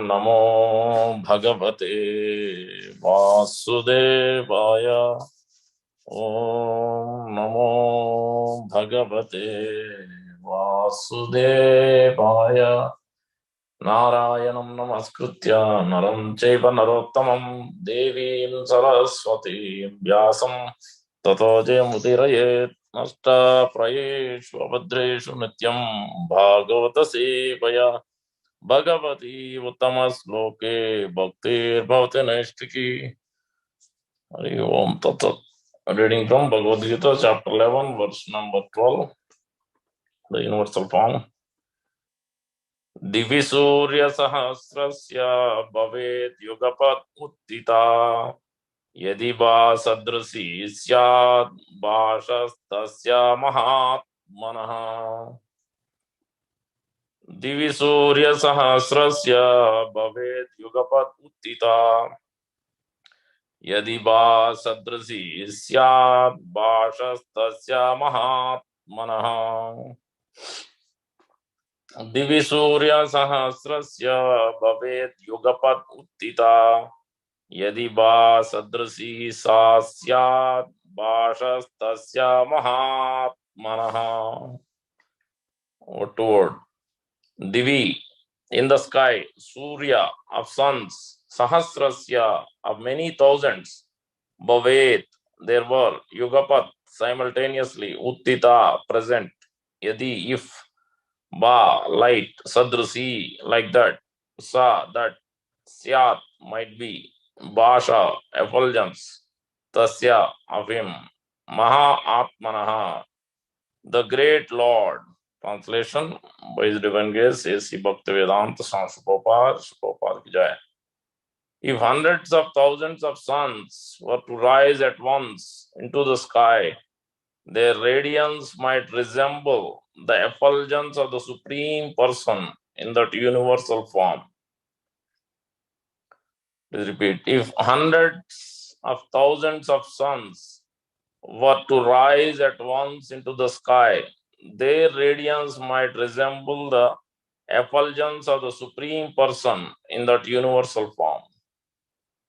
नमो भगवते वासुदेवाय। ओम नमो भगवते वासुदेवाय। नारायणं नमस्कृत्य नरं चैव नरोत्तमं देवीं सरस्वतीं व्यासं ततो जयमुदीरयेत्। नष्टाप्रयेषु अभद्रेषु नित्यं भागवत सेवया भगवती उत्तम श्लोके भक्तिर्भवति नैष्ठिकी। हरि ओम तत्सत्। Reading from Bhagavad Gita, chapter 11, verse number 12, the universal form. दिवि सूर्य सहस्रस्य भवेत् युगपत् उत्थिता यदि वा सदृशी स्यात् भासस्तस्य महात्मनः। दिवि सूर्य सहस्रस्य भवेत् युगपत् उत्थिता यदि वा सदृशी स्यात् भासस्तस्य महात्मनः। दिवि सूर्य सहस्रस्य भवेत् युगपत् उत्थिता यदि वा सदृशी सा स्यात् भासस्तस्य महात्मनः। Word to word. Divi, in the sky, Surya, of suns, Sahasrasya, of many thousands, Bhavet, there were, Yugapat, simultaneously, Uttita, present, Yadi, if, Ba, light, Sadrusi, like that, Sa, that, Syat, might be, Basha, effulgence, Tasya, of him, Maha Atmanaha, the great Lord. Translation by His Divine Grace A.C. Bhaktivedanta Swami Prabhupada ki jai. If hundreds of thousands of suns were to rise at once into the sky, their radiance might resemble the effulgence of the Supreme Person in that universal form. Please repeat. If hundreds of thousands of suns were to rise at once into the sky, their radiance might resemble the effulgence of the Supreme Person in that universal form.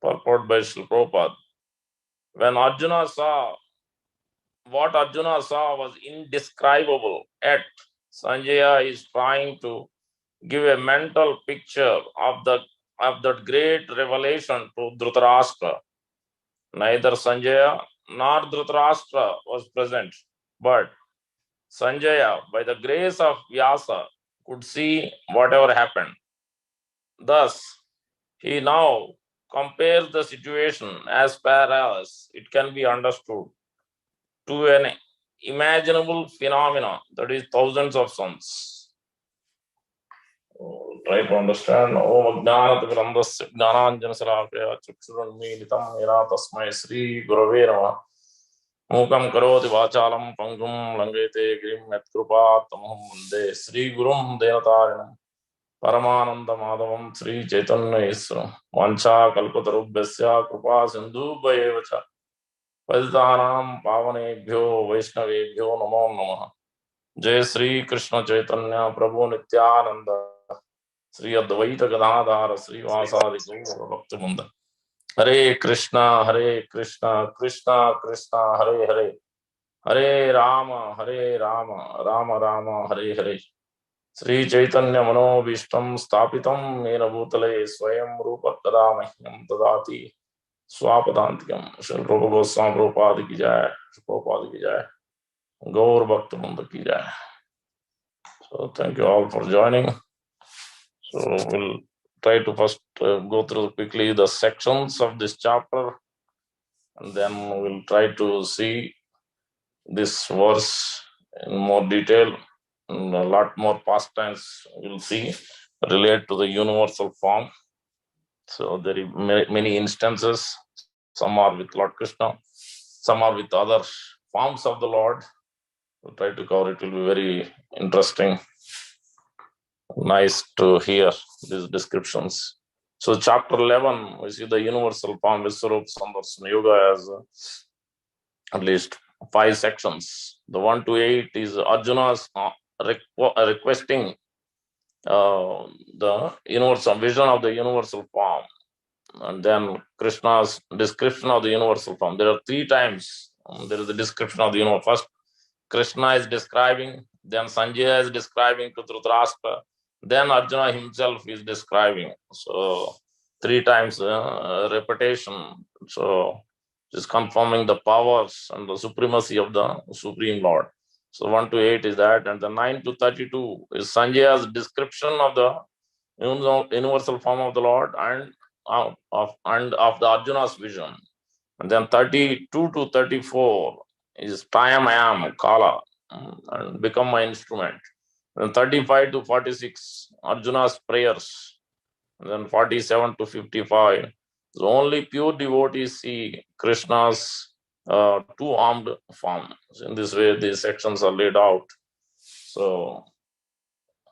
Purport by Srila Prabhupada. When Arjuna saw, what Arjuna saw was indescribable, yet Sanjaya is trying to give a mental picture of that great revelation to Dhritarashtra. Neither Sanjaya nor Dhritarashtra was present, but Sanjaya, by the grace of Vyasa, could see whatever happened. Thus, he now compares the situation as far as it can be understood to an imaginable phenomena, that is thousands of suns. Try to understand. Om Ajnanatimirandasya Jnananjanasalakaya Chakshurunmilitam Yena Tasmai Sri Gurave Namaha. Mukam karoti vachalam pangum langete grim yatkrupa tamaham vande Sri Gurum Devatarinam Paramananda Madhavam Sri Chaitanya Isram Vancha Kalpatarubhyasya Krupa Sindhu Bhayevacha Paditanam Pavanebhyo Vaishnavebhyo Namo Namaha. Jai Sri Krishna Chaitanya Prabhu Nityananda Sri Advaita Gadadhara Sri Vasadi Gaura Bhaktivinoda. Hare Krishna, Krishna Krishna, Hare Hare, Hare Rama, Rama Rama, Hare Hare. Sri Chaitanya Manobishtam Stapitam Mera Bhutale Swayam Rupa Kada Mahyam Tadati Swapadantikam. Shri Rupa Goswami Prabhupada ki jai, Shri Prabhupada ki jai, Gaur Bhaktivinoda ki jai. So thank you all for joining. So we'll try to first go through quickly the sections of this chapter, and then we'll try to see this verse in more detail, and a lot more past tense we'll see relate to the universal form. So there are many instances. Some are with Lord Krishna, some are with other forms of the Lord. We'll try to cover it. Will be very interesting. Nice to hear these descriptions. So chapter 11, we see the universal form, Viswarup Sandarsana Yoga, as at least 5 sections. The 1 to 8 is Arjuna's requesting the universal vision of the universal form, and then Krishna's description of the universal form. There are three times there is a description of the universe. First, Krishna is describing, then Sanjaya is describing to Dhritarashtra, then Arjuna himself is describing. So three times repetition. So just confirming the powers and the supremacy of the Supreme Lord. So 1 to 8 is that, and the 9 to 32 is Sanjaya's description of the universal form of the Lord and of the Arjuna's vision. And then 32 to 34 is Tayam Ayam, Kala, and become my instrument. Then 35 to 46, Arjuna's prayers. And then 47 to 55, the only pure devotees see Krishna's two-armed form. So in this way, these sections are laid out. So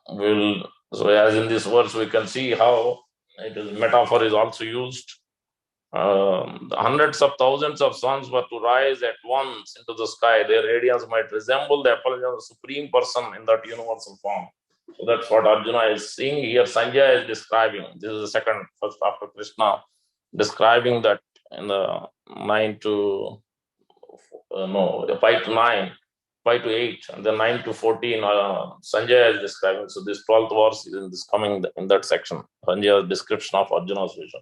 as in this verse, we can see how metaphor is also used. The hundreds of thousands of suns were to rise at once into the sky. Their radiance might resemble the effulgence of the Supreme Person in that universal form. So that's what Arjuna is seeing here. Sanjaya is describing. This is the second, first after Krishna, describing that in the 5 to 9, 5 to 8, and then 9 to 14, Sanjaya is describing. So this 12th verse is coming in that section. Sanjaya's description of Arjuna's vision.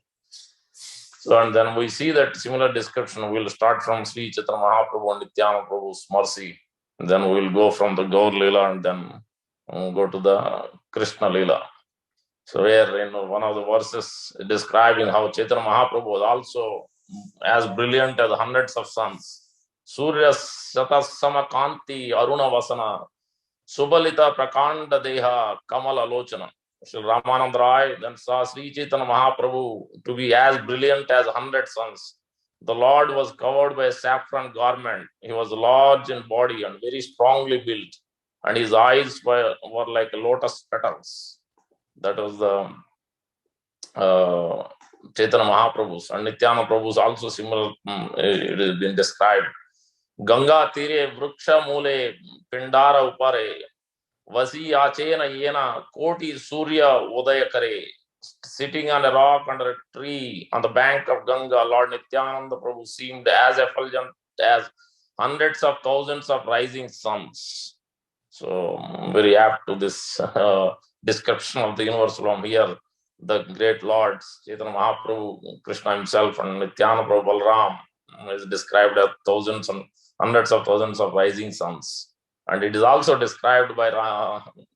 So, and then we see that similar description. We'll start from Sri Chaitanya Mahaprabhu and Nityananda Prabhu's mercy. And then we'll go from the Gaur Leela and then go to the Krishna Leela. So where in one of the verses describing how Chaitanya Mahaprabhu was also as brilliant as hundreds of suns. Surya Satasama Kanti Aruna Vasana Subalita Prakanda Deha Kamala Lochana. Sri Ramananda Rai then saw Sri Chaitanya Mahaprabhu to be as brilliant as 100 suns. The Lord was covered by a saffron garment. He was large in body and very strongly built, and his eyes were like lotus petals. That was the Chaitanya Mahaprabhu's, and Nityananda Prabhu's also similar. It has been described. Ganga tire vruksha mule pindara upare Vasi Achena Yena Koti Surya Udaya Kare, sitting on a rock under a tree on the bank of Ganga, Lord Nityananda Prabhu seemed as effulgent as hundreds of thousands of rising suns. So, very apt to this description of the universal from here. The great lords, Chaitanya Mahaprabhu, Krishna himself, and Nityananda Prabhu Balram is described as thousands and hundreds of thousands of rising suns. And it is also described by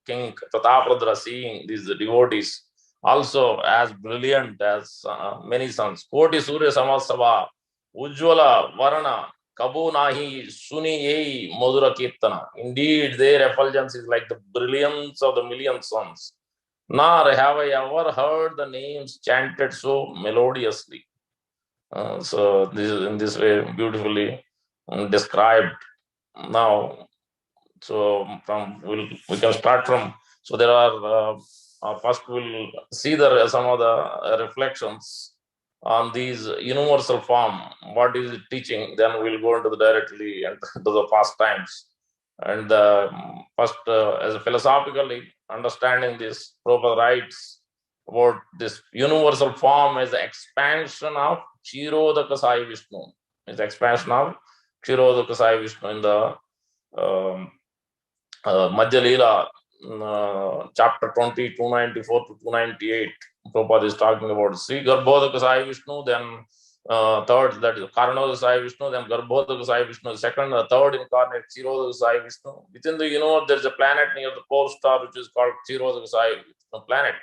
King Tatapradra seeing these devotees also as brilliant as many suns. Koti Surya Samasava, Ujjvala Varana, Kabu Nahi, Suni Yei, Madhura Kirtana. Indeed, their effulgence is like the brilliance of the million suns. Nor have I ever heard the names chanted so melodiously. So this is in this way beautifully described. Now, so we can start from. So there are first we'll see some of the reflections on these universal form. What is it teaching? Then we'll go into the directly and to the past times. And first, as a philosophically understanding this, Prabhupada writes about this universal form as the expansion of Kshirodaka Sai Vishnu. It's expansion of Kshirodaka Sai Vishnu in the Madhya Leela, chapter 20, 294 to 298. Prabhupada is talking about Sri Garbhodaka Sai Vishnu, then third, that is Karanodaka Sai Vishnu, then Garbhodaka Sai Vishnu, second, third incarnate Kshirodaka Sai Vishnu. Within the universe, there is a planet near the pole star which is called Kshirodaka Sai Vishnu planet.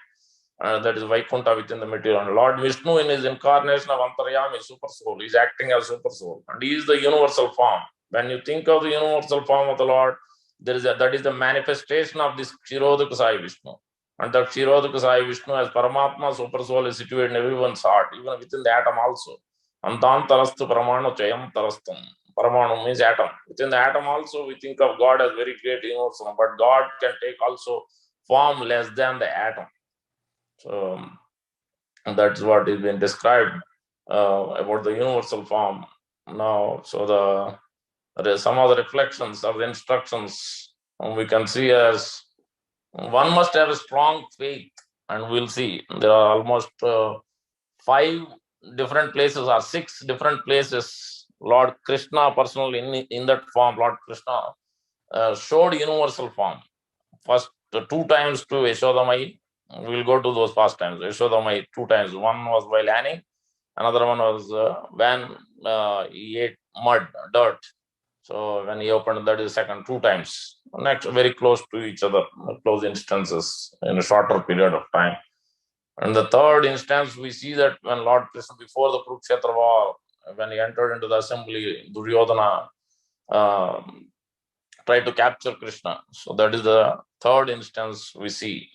That is Vaikunta within the material. And Lord Vishnu in his incarnation of Antaryami, super soul, is acting as super soul. And he is the universal form. When you think of the universal form of the Lord, that is the manifestation of this Kshirodaka Sai Vishnu. And that Kshirodaka Sai Vishnu as Paramatma super soul is situated in everyone's heart, even within the atom also. Antantarastu Paramanu Chayam Tarastam. Paramanu means atom. Within the atom also we think of God as very great universal, but God can take also form less than the atom. So that's what is being described about the universal form. Now, so some of the reflections of the instructions we can see as One must have a strong faith, and we'll see there are almost 5 different places or 6 different places. Lord Krishna personally in that form, Lord Krishna showed universal form. First 2 times to Yashodamai. We'll go to those past times. Yashodamai 2 times. One was while Annie, another one was when he ate mud, dirt. So when he opened, that is second 2 times. Next, very close to each other, close instances in a shorter period of time. And the third instance, we see that when Lord Krishna, before the Kurukshetra war, when he entered into the assembly, Duryodhana tried to capture Krishna. So that is the third instance we see.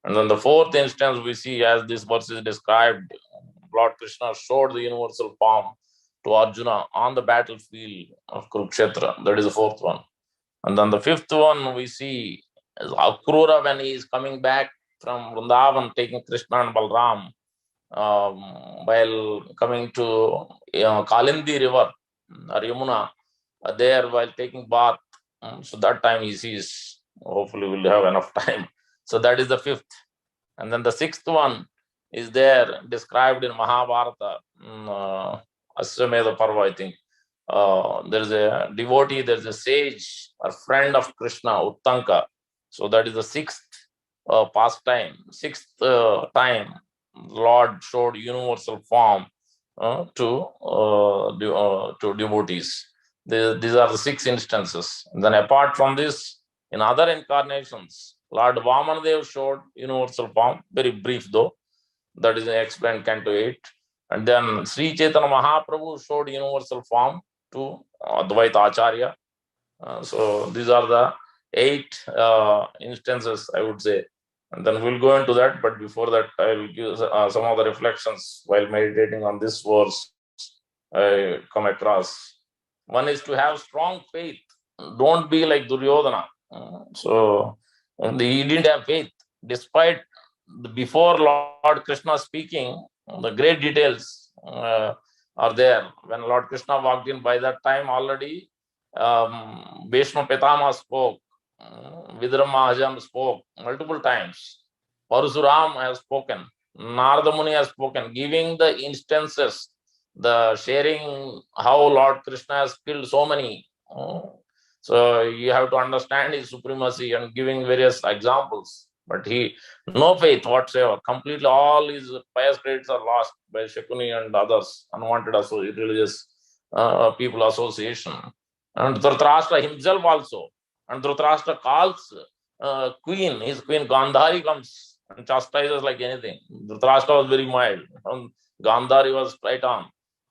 And then the fourth instance we see, as this verse is described, Lord Krishna showed the universal form to Arjuna on the battlefield of Kurukshetra. That is the fourth one. And then the fifth one we see is Akrura when he is coming back from Vrindavan, taking Krishna and Balram, while coming to Kalindi river or Yamuna, there while taking bath. So that time he sees. Hopefully we'll have enough time. So that is the fifth. And then the sixth one is there described in Mahabharata, Aswamedha Parva, I think. There's a devotee, there's a sage, a friend of Krishna, Uttanka. So that is the sixth pastime, sixth time Lord showed universal form to devotees. These are the 6 instances. And then apart from this, in other incarnations, Lord Vamandev showed universal form, very brief though. That is explained Canto 8. And then Sri Chaitanya Mahaprabhu showed universal form to Advaita Acharya. So these are the 8 instances, I would say. And then we'll go into that. But before that, I will give some of the reflections while meditating on this verse I come across. One is to have strong faith. Don't be like Duryodhana. So he didn't have faith. Despite before Lord Krishna speaking, the great details are there. When Lord Krishna walked in, by that time already Bhishma Pitama spoke, Vidra Mahajam spoke multiple times. Parasuram has spoken, Narada Muni has spoken, giving the instances, the sharing how Lord Krishna has killed so many. So you have to understand his supremacy and giving various examples. But he, no faith whatsoever. Completely all his pious credits are lost by Shakuni and others, unwanted religious people association. And Dhritarashtra himself also. And Dhritarashtra calls queen, his queen Gandhari comes and chastises like anything. Dhritarashtra was very mild. And Gandhari was right on.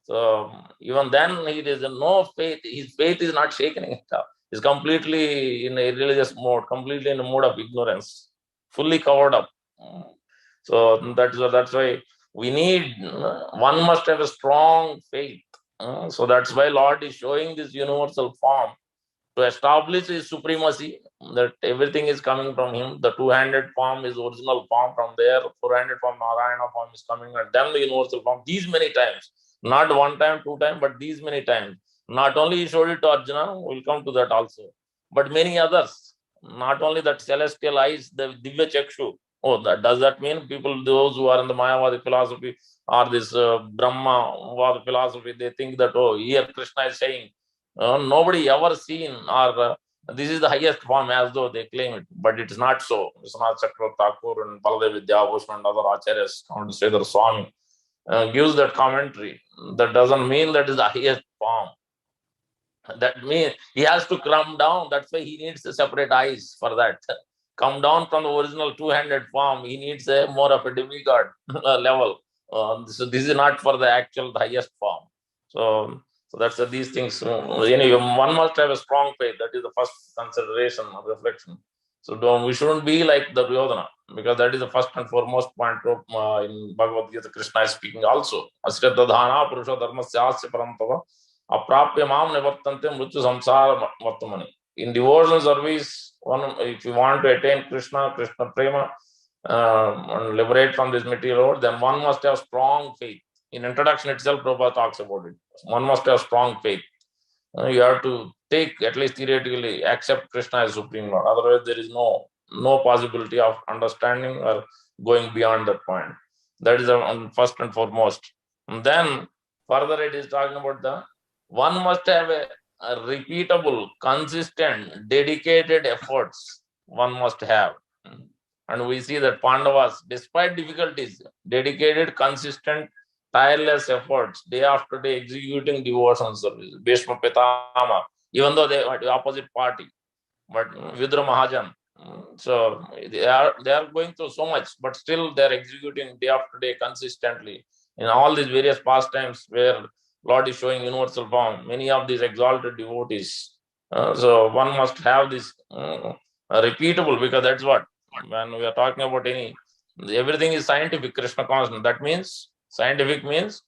So even then, he is in no faith. His faith is not shaken. He's completely in a religious mode, completely in a mode of ignorance, fully covered up. So that's why we need, one must have a strong faith. So that's why Lord is showing this universal form to establish his supremacy, that everything is coming from him. The two-handed form is original form, from there four-handed form, Narayana form is coming, and then the universal form. These many times, not one time, 2 times, but these many times. Not only he showed it to Arjuna, we'll come to that also, but many others. Not only that celestial eyes, the Divya Chakshu. Oh, does that mean people, those who are in the Mayavadi philosophy or this Brahma philosophy, they think that, oh, here Krishna is saying, nobody ever seen, or this is the highest form, as though they claim it, but it is not so. Vishwanath Chakravarti Thakur and Baladev Vidyabhushan and other acharyas, Sridhar Swami, gives that commentary. That doesn't mean that is the highest form. That means he has to come down. That's why he needs a separate eyes for that. Come down from the original two-handed form. He needs a more of a demigod level. So this is not for the actual highest form. So that's these things. Anyway, one must have a strong faith. That is the first consideration of reflection. So we shouldn't be like the Duryodhana, because that is the first and foremost point in Bhagavad Gita. Krishna is speaking also. Ashrita dhana purusha dharmasya parantava aprapya mam nivartante mrityu samsara vartamani. In devotional service, if you want to attain Krishna prema, and liberate from this material world, then one must have strong faith. In introduction itself, Prabhupada talks about it. One must have strong faith. You have to take, at least theoretically, accept Krishna as Supreme Lord. Otherwise, there is no no possibility of understanding or going beyond that point. That is first and foremost. And then further it is talking about the one must have a repeatable, consistent, dedicated efforts one must have. And we see that Pandavas, despite difficulties, dedicated, consistent, tireless efforts, day after day, executing devotion service. Bhishma Pitama, even though they are the opposite party, but Vidra Mahajan. So they are going through so much, but still they are executing day after day consistently in all these various pastimes where Lord is showing universal form. Many of these exalted devotees. So one must have this repeatable, because that's what, when we are talking about everything is scientific, Krishna constant. That means scientific means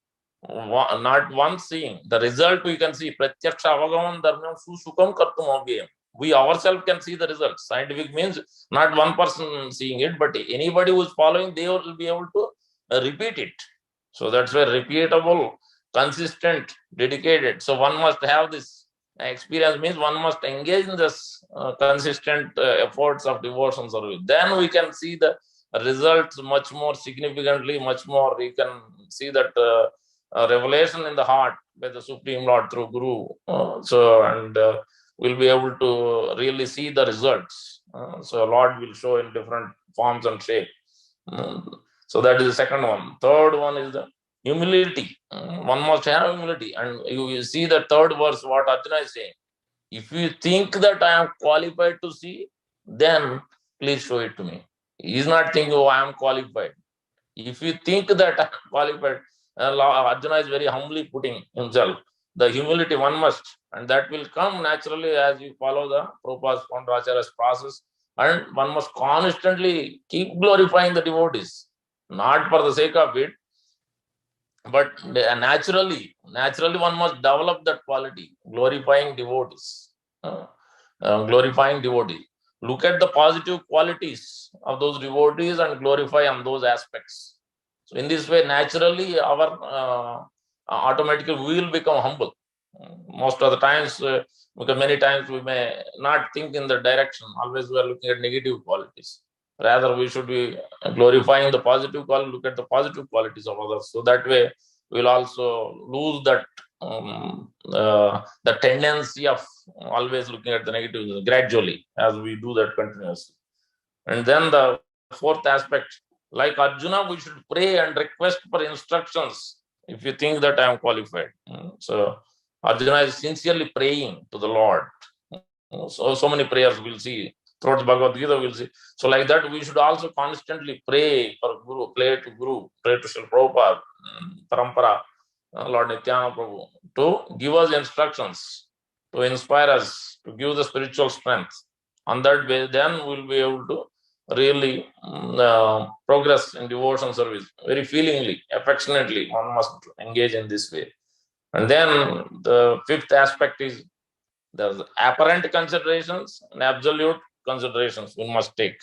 not one seeing the result. We can see pratyaksha avagaman dharmam susukam kartum avayam. We ourselves can see the results. Scientific means not one person seeing it, but anybody who is following, they will be able to repeat it. So that's where repeatable, consistent, dedicated. So one must have this experience, means one must engage in this consistent efforts of devotion service. Then we can see the results much more significantly, much more. We can see that revelation in the heart by the Supreme Lord through Guru. We'll be able to really see the results. So Lord will show in different forms and shape. So that is the second one. Third one is the humility. One must have humility. And you will see the third verse, what Arjuna is saying. If you think that I am qualified to see, then please show it to me. He is not thinking, oh, I am qualified. If you think that I am qualified, Arjuna is very humbly putting himself. The humility one must, and that will come naturally as you follow the Prabhupada's Pandavacharya's process. And one must constantly keep glorifying the devotees, not for the sake of it, but naturally one must develop that quality, glorifying devotees. Glorifying devotees. Look at the positive qualities of those devotees and glorify on those aspects. So in this way, naturally, our automatically we will become humble. Most of the times, because many times we may not think in the direction. Always we are looking at negative qualities. Rather, we should be glorifying the positive quality. Look at the positive qualities of others. So that way, we'll also lose that the tendency of always looking at the negatives gradually as we do that continuously. And then the fourth aspect, like Arjuna, we should pray and request for instructions if you think that I am qualified. So Arjuna is sincerely praying to the Lord. So many prayers we'll see throughout Bhagavad Gita, we'll see. So like that, we should also constantly pray for Guru, pray to Srila Prabhupada, Parampara, Lord Nityananda Prabhu, to give us instructions, to inspire us, to give the spiritual strength. On that way, then we'll be able to really progress in devotion service very feelingly, affectionately. One must engage in this way. And then the fifth aspect is the apparent considerations and absolute considerations we must take.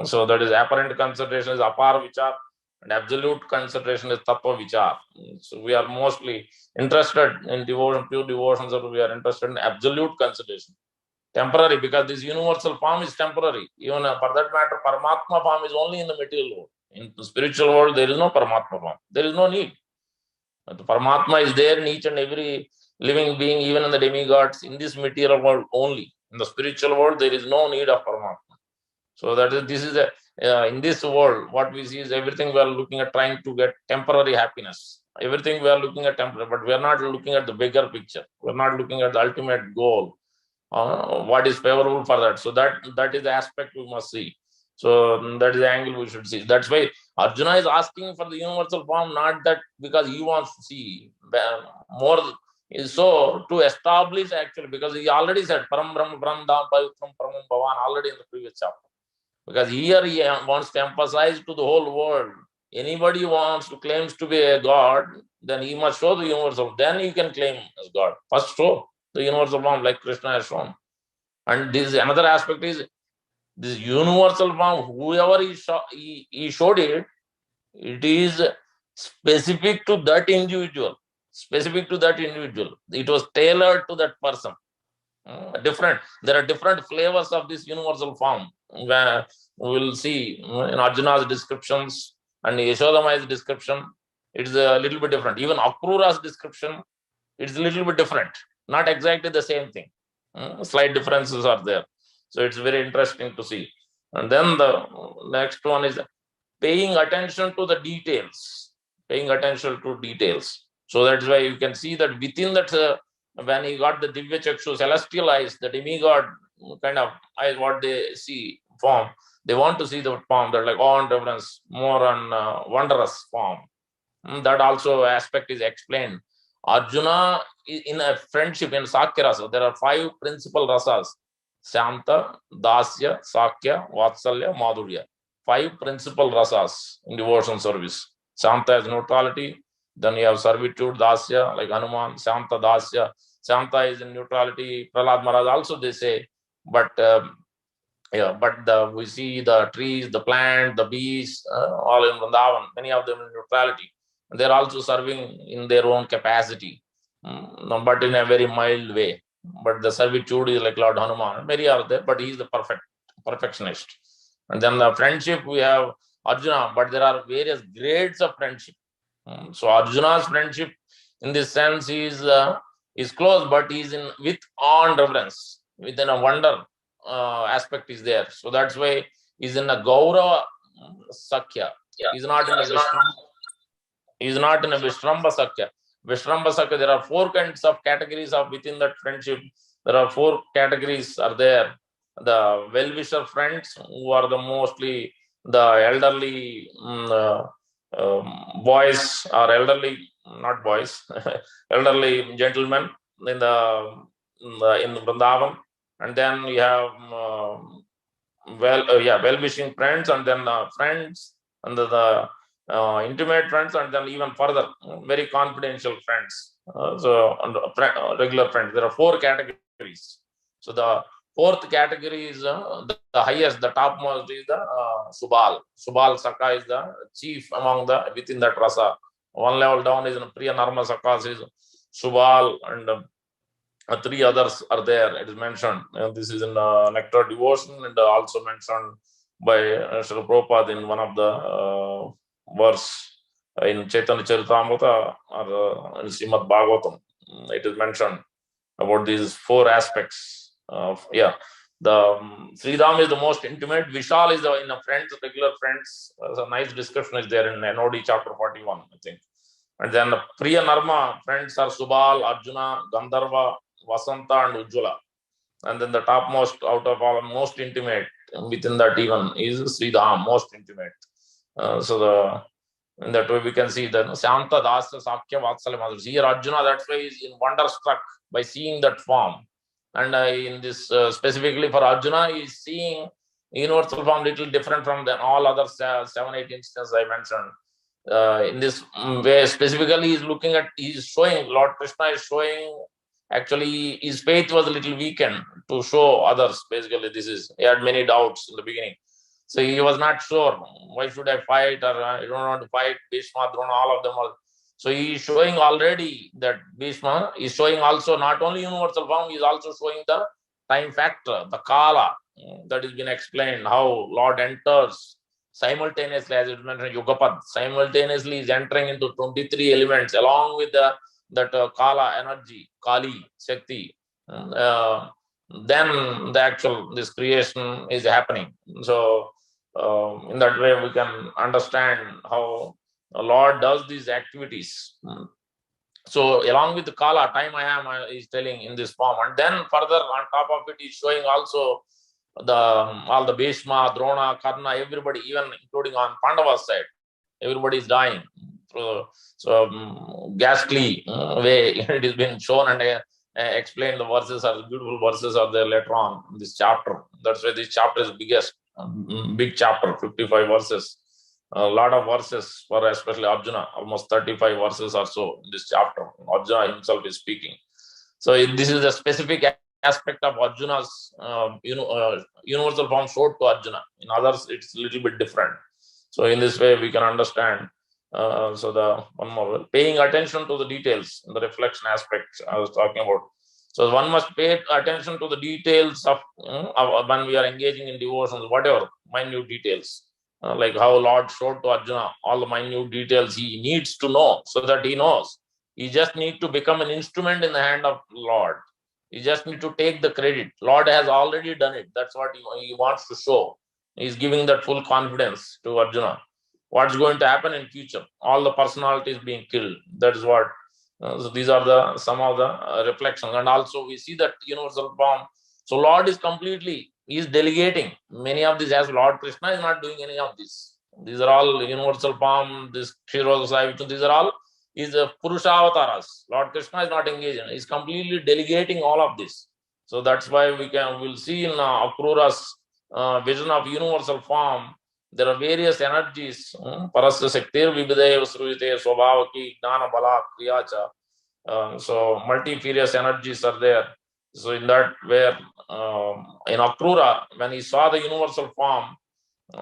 So that is apparent consideration is apar vichar, and absolute consideration is tattva vichar. So we are mostly interested in devotion, pure devotion, so we are interested in absolute consideration. Temporary, because this universal form is temporary. Even for that matter, Paramatma form is only in the material world. In the spiritual world, there is no Paramatma form. There is no need. The Paramatma is there in each and every living being, even in the demigods, in this material world only. In the spiritual world, there is no need of Paramatma. So that is, this is in this world, what we see is everything we are looking at trying to get temporary happiness. Everything we are looking at temporary, but we are not looking at the bigger picture. We are not looking at the ultimate goal. What is favorable for that? So that is the aspect we must see. So that is the angle we should see. That's why Arjuna is asking for the universal form, not that because he wants to see more. Is so to establish actually, because he already said Param Brahma Brahm Dham Pavitram Paramam Bhavan already in the previous chapter. Because here he wants to emphasize to the whole world. Anybody who wants to claims to be a god, then he must show the universal. Then he can claim as God. First show the universal form like Krishna has shown. And this another aspect is this universal form, whoever he showed it, it is specific to that individual. Specific to that individual. It was tailored to that person. Different. There are different flavors of this universal form. where we will see in Arjuna's descriptions and Yashodama's description, it's a little bit different. Even Akrura's description, it's a little bit different. Not exactly the same thing. Slight differences are there. So it's very interesting to see. And then the next one is paying attention to the details. Paying attention to details. So that's why you can see that within that, when he got the Divya Chakshu, celestial eyes, the demigod kind of eyes, what they see form, they want to see the form. They're like awe and reverence, more on wondrous form. That also aspect is explained. Arjuna in a friendship in Sakya Rasa, there are 5 principal rasas: Shanta, Dasya, Sakya, Vatsalya, Madhurya. 5 principal rasas in devotion service. Shanta is neutrality. Then you have servitude, Dasya, like Hanuman, Shanta, Dasya. Shanta is in neutrality. Prahlad Maharaj also they say, but we see the trees, the plant, the bees, all in Vrindavan, many of them in neutrality. And they're also serving in their own capacity, but in a very mild way. But the servitude is like Lord Hanuman. Many are there, but he is the perfectionist. And then the friendship, we have Arjuna, but there are various grades of friendship. So Arjuna's friendship, in this sense, is close, but he's in with awe and reverence, within a wonder aspect is there. So that's why he's in a Gaurava Sakya. He's not in a Vishramba. He's not in a Vishramba Sakya. Vishramba Sakya, there are 4 kinds of categories of within that friendship. There are 4 categories are there. The well-wisher friends, who are the mostly the elderly boys, or elderly, not boys, elderly gentlemen in Vrindavan. And then we have well-wishing friends, and then friends, and the intimate friends, and then even further very confidential friends. Regular friends. There are 4 categories. So the 4th category is the highest, the topmost is the Subal. Subal Saka is the chief among the within that rasa. 1 level down is Priya Narma Sakas is Subal, and 3 others are there. It is mentioned. This is in Nectar Devotion, and also mentioned by Srila Prabhupada in one of the verse in Chaitanya Charitamrita or in Srimad Bhagavatam. It is mentioned about these 4 aspects of the Sri Ram is the most intimate. Vishal is the in a friends, regular friends. A nice description is there in NOD chapter 41, I think. And then the Priya Narma friends are Subal, Arjuna, Gandharva, Vasanta, and Ujjvala. And then the topmost out of all, most intimate within that even is Sri Dham, most intimate. In that way we can see that Shanta, Dasya, Sakya, Vatsalya, Madhurya. Here Arjuna, that's why is in wonder struck by seeing that form. And in this specifically for Arjuna, he is seeing universal form little different from the all other 7, 8 instances I mentioned. In this way, specifically, he's showing, Lord Krishna is showing, actually, his faith was a little weakened to show others. Basically, he had many doubts in the beginning. So he was not sure, why should I fight, or I don't want to fight Bhishma, Drona, all of them. So he is showing already that Bhishma is showing also not only universal form, he is also showing the time factor, the Kala, that has been explained, how Lord enters simultaneously, as it mentioned, Yugapad, simultaneously is entering into 23 elements along with that Kala energy, Kali, Shakti. Then this creation is happening. So in that way we can understand how the Lord does these activities. So along with the Kala, time I am is telling in this form, and then further on top of it is showing also all the Bhishma, Drona, Karna, everybody, even including on Pandava's side, everybody is dying. So ghastly way it has been shown, and explained. The verses are beautiful verses are there later on in this chapter. That's why this chapter is biggest, big chapter, 55 verses. A lot of verses for especially Arjuna, almost 35 verses or so in this chapter. Arjuna himself is speaking. So this is a specific aspect of Arjuna's universal form showed to Arjuna. In others, it's a little bit different. So in this way, we can understand. So the one more, paying attention to the details, the reflection aspect I was talking about. So one must pay attention to the details of when we are engaging in devotions, whatever, minute details. Like how Lord showed to Arjuna, all the minute details he needs to know so that he knows. He just needs to become an instrument in the hand of Lord. He just need to take the credit. Lord has already done it. That's what he wants to show. He's giving that full confidence to Arjuna. What's going to happen in future? All the personalities being killed. That is what. So these are the some of the reflections, and also we see that universal form. So Lord is completely, he is delegating many of these, as Lord Krishna is not doing any of this. These are all universal form. This Kshiroda, these are all is Purusha avatars. Lord Krishna is not engaging. He is completely delegating all of this. So that's why we'll see in Akrura's vision of universal form. There are various energies. Parasya Shaktir Vibhideva Srujite Swabhavaki Gnana Bala Kriyacha. So multifarious energies are there. So in that, where in Akrura, when he saw the universal form,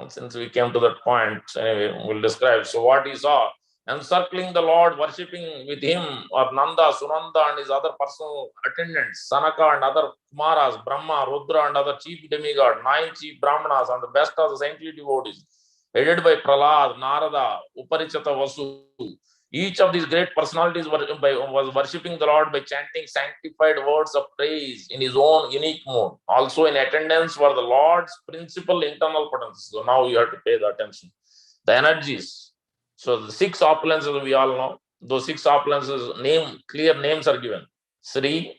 since we came to that point, anyway, we'll describe. So what he saw, encircling the Lord, worshipping with him or Nanda, Sunanda and his other personal attendants, Sanaka and other Kumaras, Brahma, Rudra and other chief demigod, 9 chief Brahmanas and the best of the saintly devotees, headed by Prahlad, Narada, Uparichata Vasu. Each of these great personalities was worshipping the Lord by chanting sanctified words of praise in his own unique mode. Also in attendance were the Lord's principal internal potencies. So now you have to pay the attention. The energies. So the 6 opulences we all know. Those 6 opulences, clear names are given. Sri,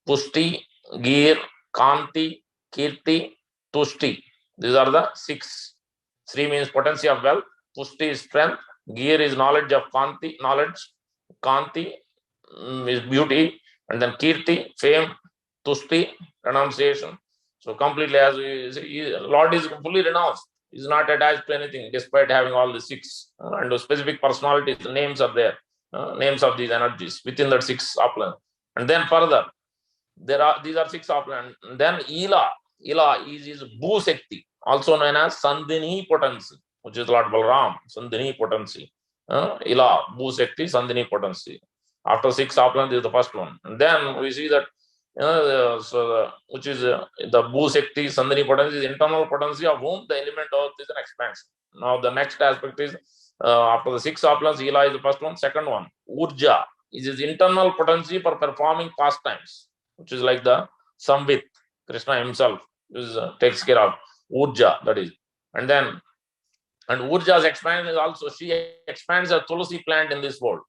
Pushti, Gir, Kanti, Kirti, Tushti. These are the 6. Sri means potency of wealth. Pushti is strength. Gir is knowledge of knowledge. Kanti is beauty. And then Kirti, fame. Tushti, renunciation. So completely, as we see, Lord is fully renounced. He is not attached to anything, despite having all the 6. And the specific personalities, the names are there. Names of these energies within that 6 opulence. And then further, these are 6 opulence. And then Ila is Bhu Shakti, also known as Sandhini potency, which is Lord Balram, Sandhini potency. Ila, Bhu Shakti, Sandhini potency. After 6 opulence is the first one. And then we see that, which is the Bhu Shakti, Sandhini potency, is internal potency of whom the element earth is an expansion. Now the next aspect is, after the 6 opulence, Ila is the first one. Second one, Urja, is his internal potency for performing pastimes, which is like the Samvit. Krishna himself takes care of Urja, that is. And then, and Urja's expansion is also, she expands a Tulsi plant in this world.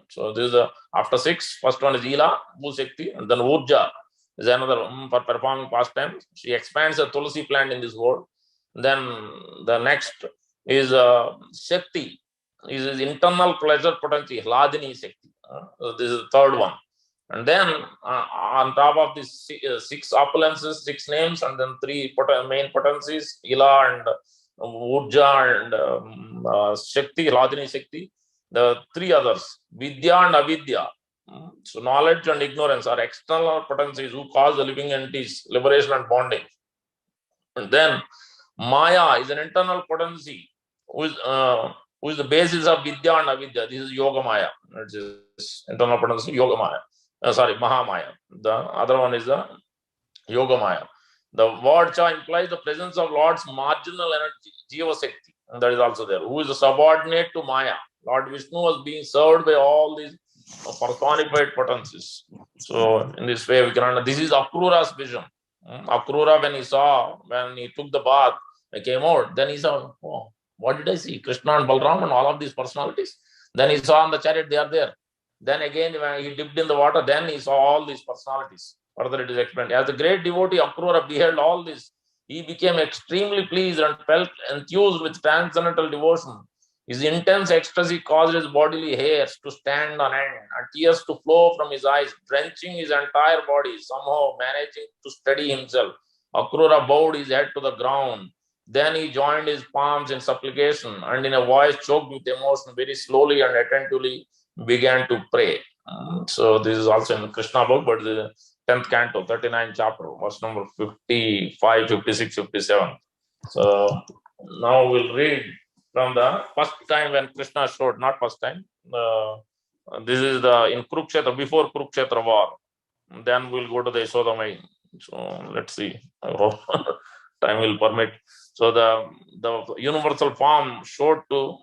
So this is after 6, first one is Ila, Bhu Shakti, and then Urja is another for performing pastimes. She expands a Tulsi plant in this world. Then the next is Shakti, is his internal pleasure potency, Hladini Shakti. This is the third one. And then on top of these 6 opulences, 6 names, and then 3 main potencies, Ila and Urja and Shakti, Hladini Shakti. The 3 others, Vidya and Avidya. So knowledge and ignorance are external potencies who cause the living entities liberation and bonding. And then Maya is an internal potency who is the basis of Vidya and Avidya. This is Yoga Maya. It is internal potency, Yoga Maya. Mahamaya. The other one is the Yoga Maya. The word Cha implies the presence of Lord's marginal energy, Jiva Shakti, and that is also there, who is a subordinate to Maya. Lord Vishnu was being served by all these personified potencies. So in this way, we can understand. This is Akrura's vision. Akrura, when he took the bath, he came out, then he saw, oh, what did I see? Krishna and Balram and all of these personalities. Then he saw on the chariot, they are there. Then again, when he dipped in the water, then he saw all these personalities. Further it is explained. As the great devotee Akrura beheld all this, he became extremely pleased and felt enthused with transcendental devotion. His intense ecstasy caused his bodily hairs to stand on end and tears to flow from his eyes, drenching his entire body, somehow managing to steady himself. Akrura bowed his head to the ground. Then he joined his palms in supplication and in a voice choked with emotion, very slowly and attentively began to pray. So this is also in the Krishna book, but the 10th canto, 39th chapter, verse number 55, 56, 57. So now we'll read from the first time when Krishna showed, not first time. This is in Kurukshetra, before Kurukshetra war. Then we'll go to the Yashodamai. So let's see. I hope time will permit. So the universal form showed to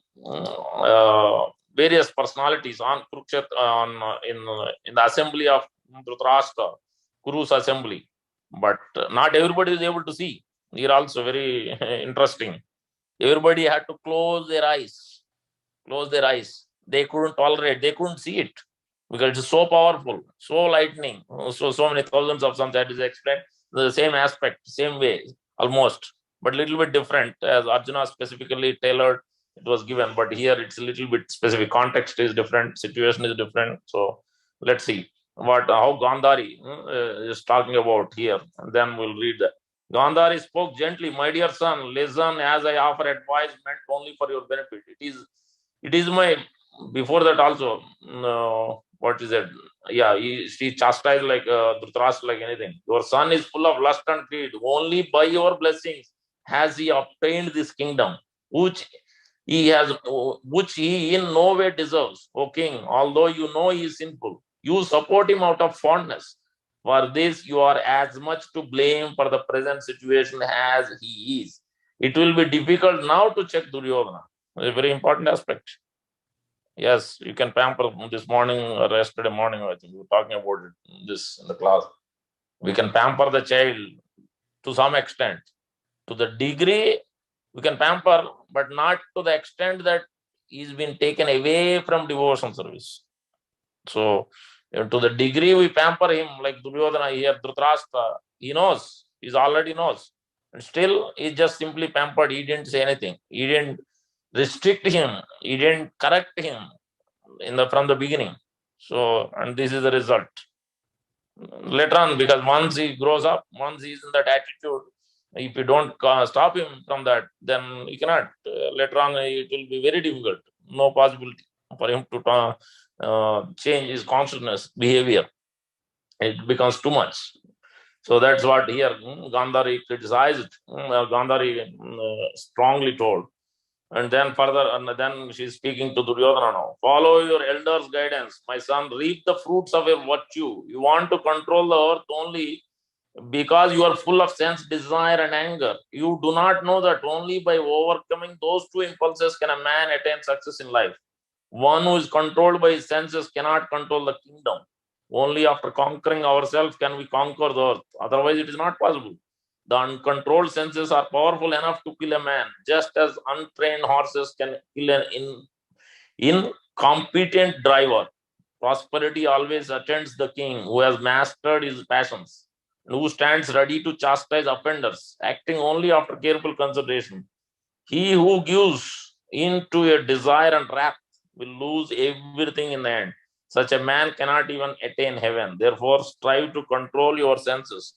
various personalities on Kurukshetra, in the assembly of Dhritarashtra, Kuru's assembly, but not everybody is able to see. Here also very interesting. Everybody had to close their eyes. They couldn't tolerate. They couldn't see it because it's so powerful, so lightning. So many thousands of suns. That is explained the same aspect, same way, almost, but little bit different. As Arjuna specifically tailored, it was given. But here it's a little bit specific. Context is different. Situation is different. So let's see how Gandhari is talking about here, and then we'll read that. Gandhari spoke gently, "My dear son, listen as I offer advice meant only for your benefit. It is my, before that also, what is it? Yeah, she chastised like Dhritarashtra like anything. Your son is full of lust and greed. Only by your blessings has he obtained this kingdom, which which he in no way deserves. O king, although you know he is sinful, you support him out of fondness. For this, you are as much to blame for the present situation as he is. It will be difficult now to check Duryodhana. A very important aspect. Yes, you can pamper this morning or yesterday morning. I think we were talking about this in the class. We can pamper the child to some extent. To the degree we can pamper, but not to the extent that he's been taken away from devotion service. So, to the degree we pamper him, like Duryodhana here, Dhritarashtra, he knows, he already knows. And still, he just simply pampered. He didn't say anything. He didn't restrict him. He didn't correct him from the beginning. So, and this is the result. Later on, because once he grows up, once he's in that attitude, if you don't stop him from that, then he cannot. Later on, it will be very difficult. No possibility for him to change his consciousness, behavior. It becomes too much. So that's what here Gandhari criticized. Gandhari strongly told. And then further, and then she's speaking to Duryodhana now. Follow your elders' guidance, my son. Reap the fruits of your virtue. You want to control the earth only because you are full of sense, desire, and anger. You do not know that only by overcoming those two impulses can a man attain success in life. One who is controlled by his senses cannot control the kingdom. Only after conquering ourselves can we conquer the earth. Otherwise, it is not possible. The uncontrolled senses are powerful enough to kill a man, just as untrained horses can kill an incompetent driver. Prosperity always attends the king who has mastered his passions and who stands ready to chastise offenders, acting only after careful consideration. He who gives in to a desire and wrath will lose everything in the end. Such a man cannot even attain heaven. Therefore, strive to control your senses.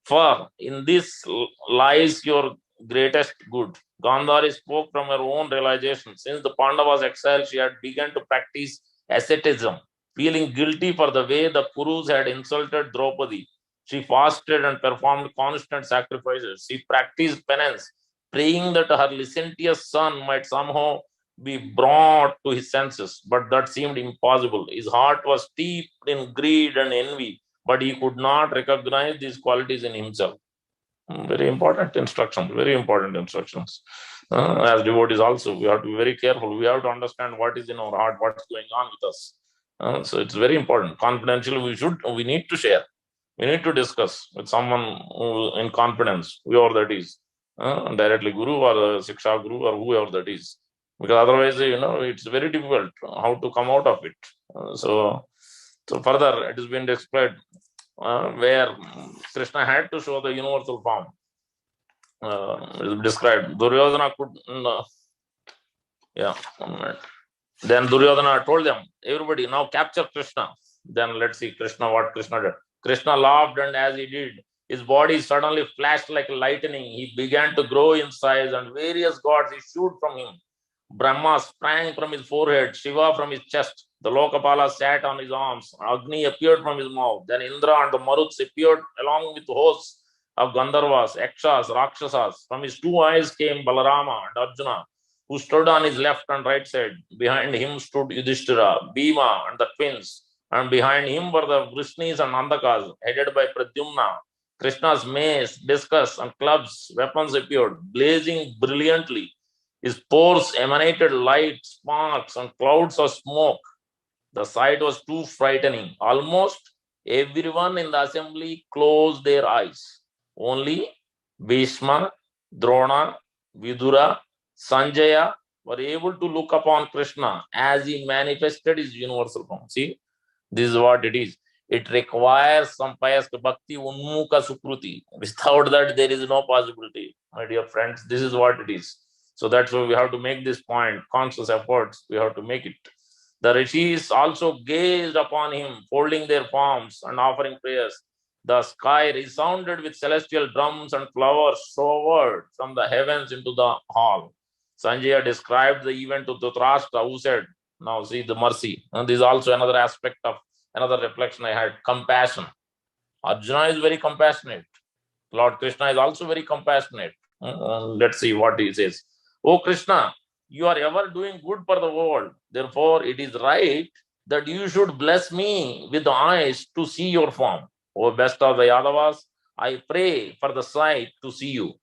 For in this lies your greatest good. Gandhari spoke from her own realization. Since the Pandavas' exile, she had begun to practice asceticism, feeling guilty for the way the Kurus had insulted Draupadi. She fasted and performed constant sacrifices. She practiced penance, praying that her licentious son might somehow be brought to his senses. But that seemed impossible. His heart was steeped in greed and envy, but he could not recognize these qualities in himself. Very important instructions, very important instructions. As devotees also, we have to be very careful. We have to understand what is in our heart, what's going on with us. So it's very important. Confidentially, we need to share. We need to discuss with someone who, in confidence, whoever that is, directly Guru or Siksha Guru or whoever that is. Because otherwise, it's very difficult how to come out of it. So further, it has been described where Krishna had to show the universal form. Described. Duryodhana could, Then Duryodhana told them, everybody now capture Krishna. Then let's see Krishna, what Krishna did. Krishna laughed, and as he did, his body suddenly flashed like lightning. He began to grow in size, and various gods issued from him. Brahma sprang from his forehead, Shiva from his chest. The Lokapala sat on his arms. Agni appeared from his mouth. Then Indra and the Maruts appeared along with hosts of Gandharvas, Yakshas, Rakshasas. From his two eyes came Balarama and Arjuna, who stood on his left and right side. Behind him stood Yudhishthira, Bhima, and the twins, and behind him were the Vrishnis and Nandakas, headed by Pradyumna. Krishna's mace, discus, and clubs weapons appeared, blazing brilliantly. His pores emanated light, sparks, and clouds of smoke. The sight was too frightening. Almost everyone in the assembly closed their eyes. Only Bhishma, Drona, Vidura, Sanjaya were able to look upon Krishna as he manifested his universal form. See, this is what it is. It requires some pious bhakti unmuka sukruti. Without that, there is no possibility. My dear friends, this is what it is. So that's why we have to make this point. Conscious efforts, we have to make it. The rishis also gazed upon him, folding their palms and offering prayers. The sky resounded with celestial drums and flowers showered from the heavens into the hall. Sanjaya described the event to Dhritarashtra, who said, now see the mercy. And this is also another aspect of another reflection I had, compassion. Arjuna is very compassionate. Lord Krishna is also very compassionate. Let's see what he says. Oh Krishna, you are ever doing good for the world. Therefore, it is right that you should bless me with the eyes to see your form. O best of the Yadavas, I pray for the sight to see you.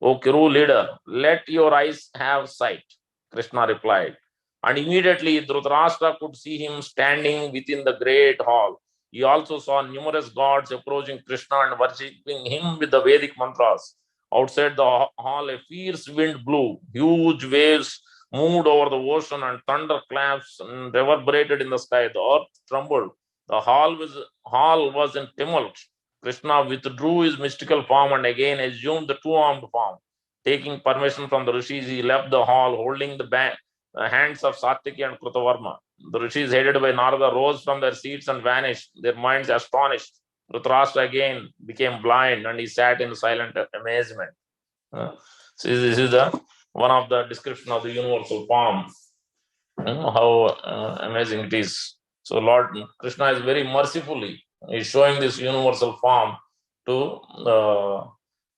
O Kiru leader, let your eyes have sight. Krishna replied. And immediately Dhritarashtra could see him standing within the great hall. He also saw numerous gods approaching Krishna and worshipping him with the Vedic mantras. Outside the hall, a fierce wind blew. Huge waves moved over the ocean and thunder claps reverberated in the sky. The earth trembled. The hall was in tumult. Krishna withdrew his mystical form and again assumed the two-armed form. Taking permission from the rishis, he left the hall holding the hands of Satyaki and Krutavarma. The rishis, headed by Narada, rose from their seats and vanished, their minds astonished. Dhritarashtra again became blind and he sat in silent amazement. So this is the one of the description of the universal form. How amazing it is. So Lord Krishna is very mercifully is showing this universal form to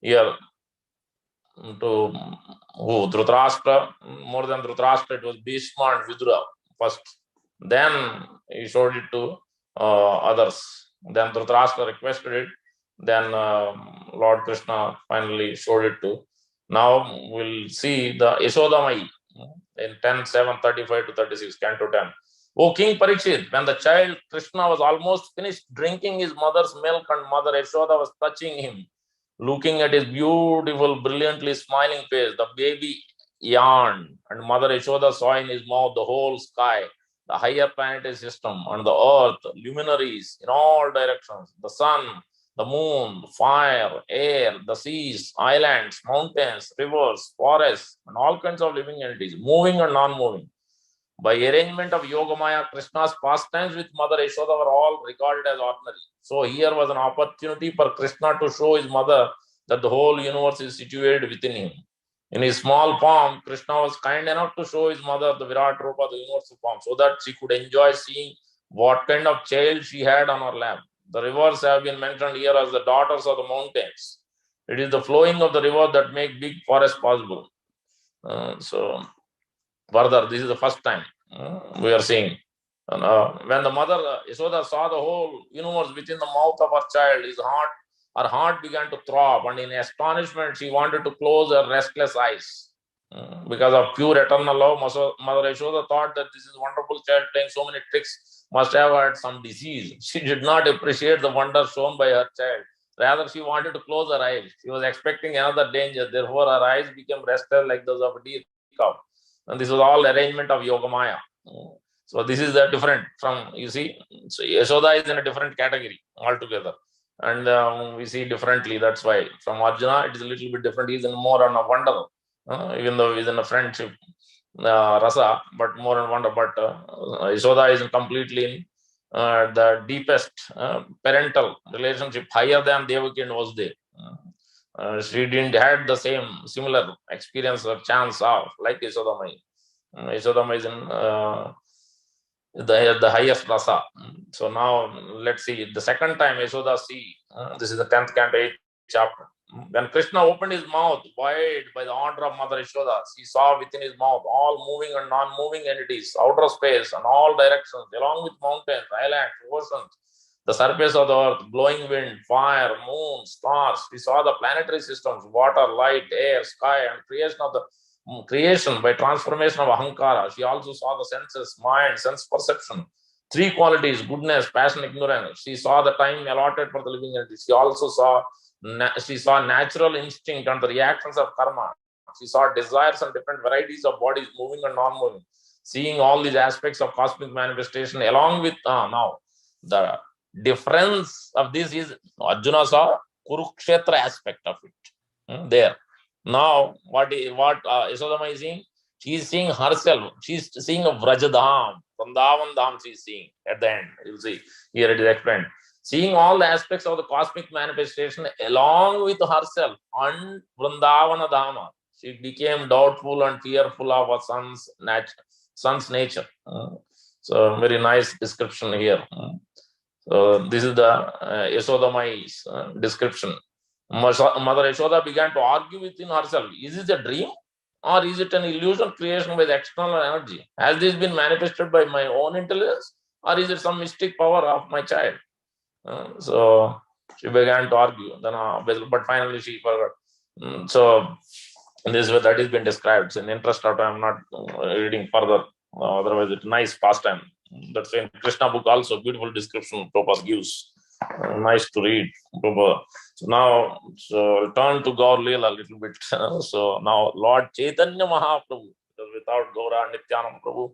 here to who Dhritarashtra. More than Dhritarashtra, it was Bhishma and Vidura first. Then he showed it to others. Then Dhritarashtra requested it. Then Lord Krishna finally showed it to. Now we'll see the Yashodamai in 10:7:35 to 36, Canto 10. O King Parikshit, when the child Krishna was almost finished drinking his mother's milk and Mother Yashoda was touching him, looking at his beautiful, brilliantly smiling face, the baby yawned, and Mother Yashoda saw in his mouth the whole sky, the higher planetary system, and the earth, luminaries in all directions, the sun, the moon, fire, air, the seas, islands, mountains, rivers, forests, and all kinds of living entities, moving and non-moving. By arrangement of Yogamaya, Krishna's pastimes with Mother Yashoda were all regarded as ordinary. So here was an opportunity for Krishna to show his mother that the whole universe is situated within him. In his small form, Krishna was kind enough to show his mother the Virat Rupa, the universal form, so that she could enjoy seeing what kind of child she had on her lap. The rivers have been mentioned here as the daughters of the mountains. It is the flowing of the river that make big forests possible. So further, this is the first time we are seeing. When the mother Yashoda saw the whole universe within the mouth of her child, her heart began to throb, and in astonishment, she wanted to close her restless eyes. Because of pure eternal love, Mother Yashoda thought that this is wonderful child playing so many tricks must have had some disease. She did not appreciate the wonder shown by her child. Rather, she wanted to close her eyes. She was expecting another danger. Therefore, her eyes became restless like those of a deer cow. And this was all arrangement of Yogamaya. So this is different from, you see, so Yashoda is in a different category altogether. And we see differently. That's why from Arjuna, it is a little bit different. He's more on a wonder. Even though he's in a friendship rasa, but more in wonder. But Yashoda is completely in the deepest parental relationship, higher than Devaki and Vasudeva. She didn't had the similar experience or chance of like Yashodamai. Yashodamai is in the highest rasa. So now let's see the second time Yashoda see. This is the 10th canto 8th chapter. When Krishna opened his mouth wide by the order of Mother Yashoda, she saw within his mouth all moving and non-moving entities, outer space and all directions, along with mountains, islands, oceans, the surface of the earth, blowing wind, fire, moon, stars. She saw the planetary systems, water, light, air, sky, and creation by transformation of Ahankara. She also saw the senses, mind, sense perception, three qualities: goodness, passion, ignorance. She saw the time allotted for the living entities. She saw natural instinct and the reactions of karma. She saw desires and different varieties of bodies, moving and non-moving. Seeing all these aspects of cosmic manifestation, along with now the difference of this is Arjuna saw Kurukshetra aspect of it there. Now, what Yasodama is seeing? She is seeing herself. She is seeing a Vrajadham, Vrindavan Dham. She is seeing at the end. You will see here it is explained. Seeing all the aspects of the cosmic manifestation along with herself and Vrindavana Dhama. She became doubtful and fearful of her son's nature. So very nice description here. So this is the Yasodamai's description. Mother Yashoda began to argue within herself. Is this a dream or is it an illusion creation by the external energy? Has this been manifested by my own intelligence or is it some mystic power of my child? So she began to argue. Then, but finally she forgot. So this way that has been described. So in interest of time, I'm not reading further. Otherwise, it's nice pastime. That's in Krishna book also. Beautiful description Prabhupada gives. Nice to read. Prabhupada. So now, return to Gaur Leela a little bit. So now, Lord Chaitanya Mahaprabhu. Because without Gaura and Nityananda Prabhu,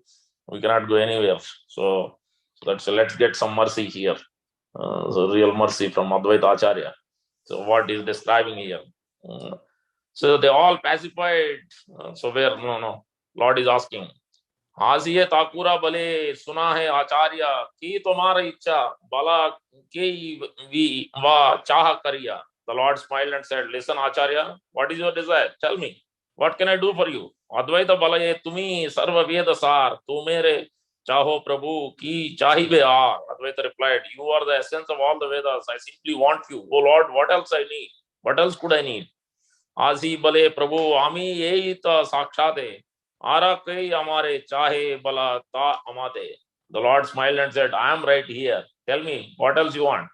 we cannot go anywhere. So let's get some mercy here. So real mercy from Advaita Acharya. So what is describing here? So they all pacified. So where no, Lord is asking. हासिए ताकुरा बले सुना है आचार्य की तुम्हारा इच्छा बला के we वा चाह करिया. The Lord smiled and said, listen Acharya, what is your desire? Tell me, what can I do for you? Advaita balaye tumi sarva veda sar, tu mere chaho prabhu ki chahibe aar. Advaita replied, you are the essence of all the Vedas. I simply want you. Oh Lord, what else I need? What else could I need? Asi bale prabhu ami yehi ta sakshate. Ara kai amare chahe bala ta amate. The Lord smiled and said, I am right here. Tell me, what else you want?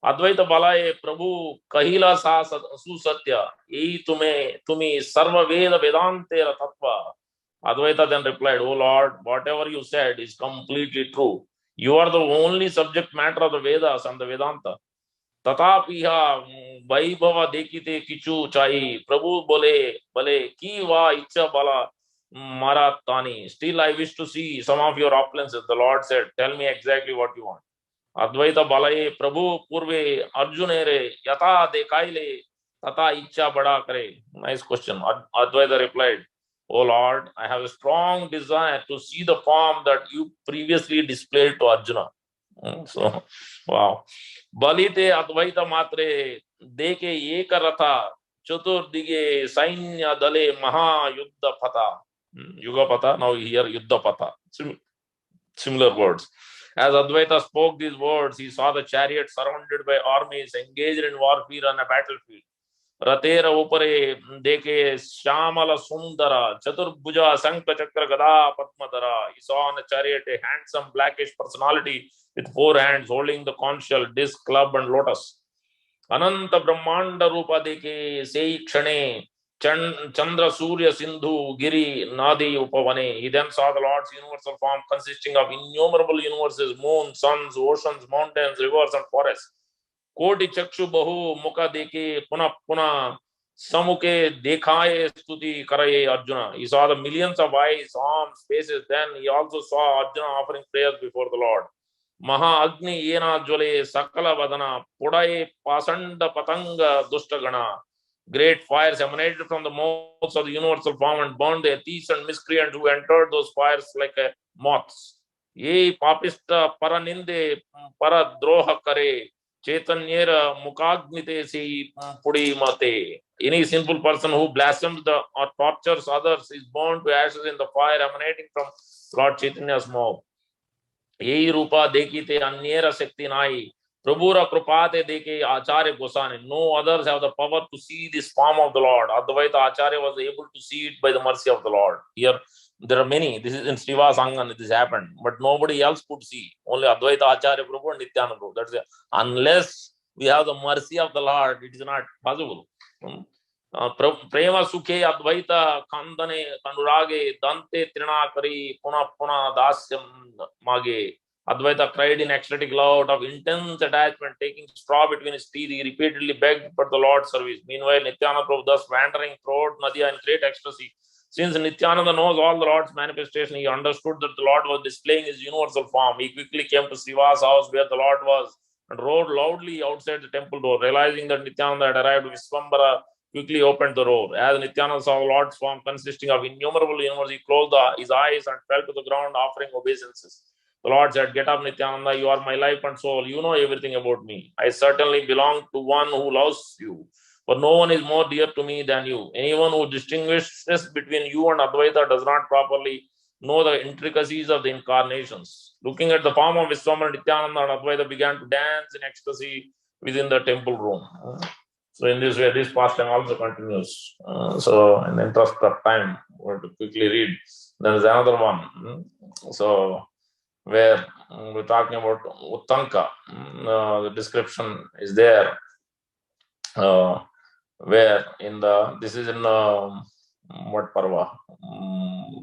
Advaita balaye prabhu kahila sa susatya. Ei tumi sarva veda vedante tattva. Advaita then replied, oh Lord, whatever you said is completely true. You are the only subject matter of the Vedas and the Vedanta. Tatapiha vaibhava dekite kichu chai. Prabhu bale ki va icha bala maratani. Still I wish to see some of your opulences. The Lord said, tell me exactly what you want. Advaita balaye prabhu purve arjunere yata dekaile tata icha bada kare. Nice question. Advaita replied, oh Lord, I have a strong desire to see the form that you previously displayed to Arjuna. So, wow. Balite Advaita Matre Deke Eka Ratha Chaturdige Sainya Dale Maha Yuddha Pata. Yuga Pata, now here Yuddha Pata. Similar words. As Advaita spoke these words, he saw the chariot surrounded by armies engaged in warfare on a battlefield. Ratera upare deke Shamala Sundara Chaturbhuja Sankha Chakra Gada Padmadara. He saw on the chariot a handsome blackish personality with 4 hands holding the conch shell, disc, club, and lotus. Ananta Brahmanda Rupa deke Sei Kshane Chandra Surya Sindhu Giri Nadi Upavane. He then saw the Lord's universal form consisting of innumerable universes, moons, suns, oceans, mountains, rivers, and forests. कोटि चक्षु बहु मुख देखे पुनः पुनः samuke dekhaye stuti karaye Arjuna. He saw the millions of eyes, arms, faces. Then he also saw Arjuna offering prayers before the Lord. Maha Agni yena jwale sakala vadana pudaye pasanda patanga dushtagana. Great fires emanated from the mouths of the universal form and burned the thieves and miscreants who entered those fires like moths. Ye papista paraninde paradroha kare. Chaitanyera mukagnite si pudi mate. Any sinful person who blasphemes or tortures others is burned to ashes in the fire emanating from Lord Chaitanya's mouth. Yei rupa dekite anyera shakti nai. Prabhura Krupate Deke Acharya Gosani. No others have the power to see this form of the Lord. Advaita Acharya was able to see it by the mercy of the Lord. Here there are many. This is in Srivas Angan, this happened, but nobody else could see. Only Advaita Acharya Prabhu and Nityananda Prabhu. That's it. Unless we have the mercy of the Lord, it is not possible. Prema Sukhe Advaita Kandane Kanurage Dante Trinakari Puna Puna Dasyam Mage. Advaita cried in ecstatic love of intense attachment, taking straw between his teeth. He repeatedly begged for the Lord's service. Meanwhile, Nityananda Prabhu, thus wandering throughout Nadia in great ecstasy. Since Nityananda knows all the Lord's manifestation, he understood that the Lord was displaying his universal form. He quickly came to Sriva's house where the Lord was and roared loudly outside the temple door. Realizing that Nityananda had arrived, Visvambara quickly opened the door. As Nityananda saw the Lord's form consisting of innumerable universes, he closed his eyes and fell to the ground, offering obeisances. The Lord said, "Get up, Nityananda, you are my life and soul. You know everything about me. I certainly belong to one who loves you. For no one is more dear to me than you. Anyone who distinguishes between you and Advaita does not properly know the intricacies of the incarnations." Looking at the form of Viswamana, Nityananda and Advaita began to dance in ecstasy within the temple room. So in this way, this pastime also continues. So in the interest of time, we have to quickly read. There is another one. So where we're talking about Uttanka, the description is there. Where in the this is in what parva?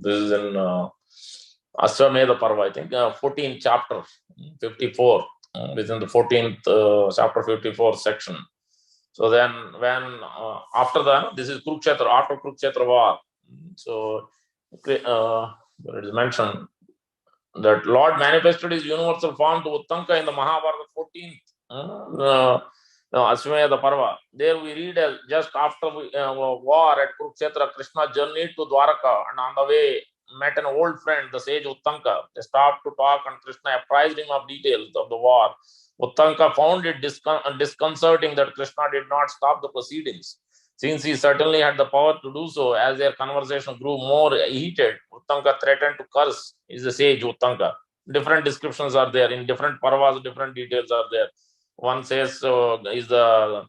This is in Ashwamedha Parva, I think, 14th chapter, 54, within the 14th chapter, 54th section. So then, when after that, this is Kurukshetra, after Kurukshetra war. So it is mentioned that Lord manifested his universal form to Uttanka in the Mahabharata 14th. Ashwamedha Parva. There we read just after war at Kurukshetra, Krishna journeyed to Dwaraka and on the way met an old friend, the sage Uttanka. They stopped to talk and Krishna apprised him of details of the war. Uttanka found it disconcerting that Krishna did not stop the proceedings. Since he certainly had the power to do so, as their conversation grew more heated, Uttanka threatened to curse. Is the sage Uttanka. Different descriptions are there. In different parvas, different details are there. One says is the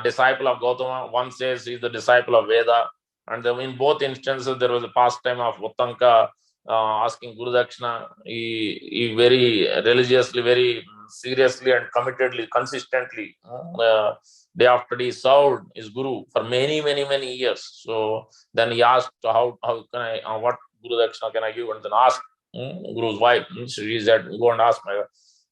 disciple of Gautama. One says he's the disciple of Veda. And in both instances, there was a pastime of Uttanka asking Guru Dakshina. He very religiously, very seriously and committedly, consistently, day after day served his Guru for many, many, many years. So then he asked, how can I, what Guru Dakshina can I give? And then asked Guru's wife. She said, go and ask my.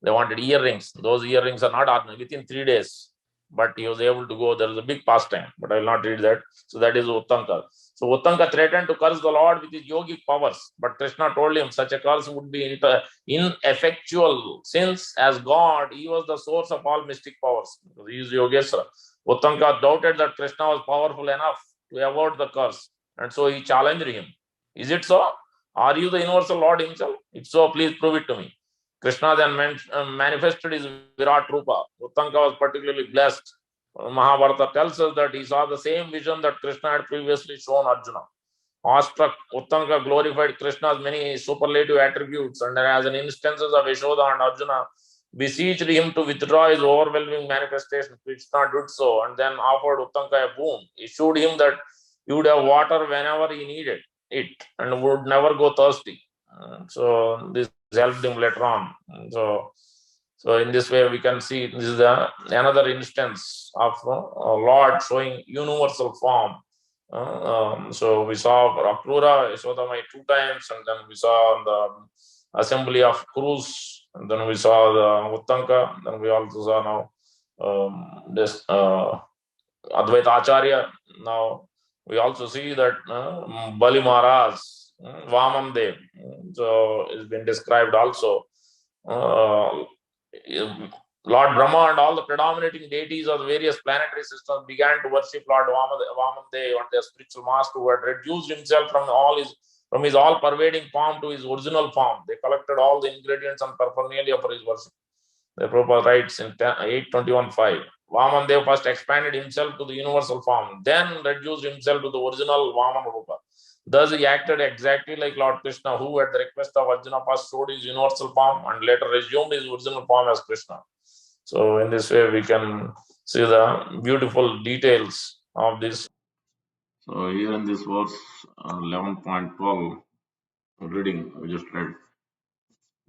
They wanted earrings. Those earrings are not ordinary. Within 3 days, but he was able to go. There was a big pastime, but I will not read that. So that is Uttanka. So Uttanka threatened to curse the Lord with his yogic powers, but Krishna told him such a curse would be ineffectual, since as God, he was the source of all mystic powers. He is Yogeswara. Uttanka doubted that Krishna was powerful enough to avoid the curse, and so he challenged him. Is it so? Are you the universal Lord himself? If so, please prove it to me. Krishna then manifested his Virat Rupa. Uttanka was particularly blessed. Mahabharata tells us that he saw the same vision that Krishna had previously shown Arjuna. Awestruck, Uttanka glorified Krishna's many superlative attributes, and as an instances of Yashoda and Arjuna beseeched him to withdraw his overwhelming manifestation. Krishna did so, and then offered Uttanka a boon. He showed him that he would have water whenever he needed it and would never go thirsty. So this helped him later on. So in this way we can see this is another instance of Lord showing universal form. So we saw Akrura, Yashodamai 2 times, and then we saw the assembly of Kurus, and then we saw the Uttanka, then we also saw now this Advaita Acharya. Now we also see that Bali Maharaj, Vaman Dev, so it's been described also. Lord Brahma and all the predominating deities of the various planetary systems began to worship Lord Vaman Dev and their spiritual master, who had reduced himself from his all-pervading form to his original form. They collected all the ingredients and paraphernalia for his worship. The Prabhupada writes in 821.5. Vaman Dev first expanded himself to the universal form, then reduced himself to the original Vaman Rupa. Thus, he acted exactly like Lord Krishna, who, at the request of Arjuna, first showed his universal form and later resumed his original form as Krishna. So in this way, we can see the beautiful details of this. So here in this verse 11.12 reading, we just read.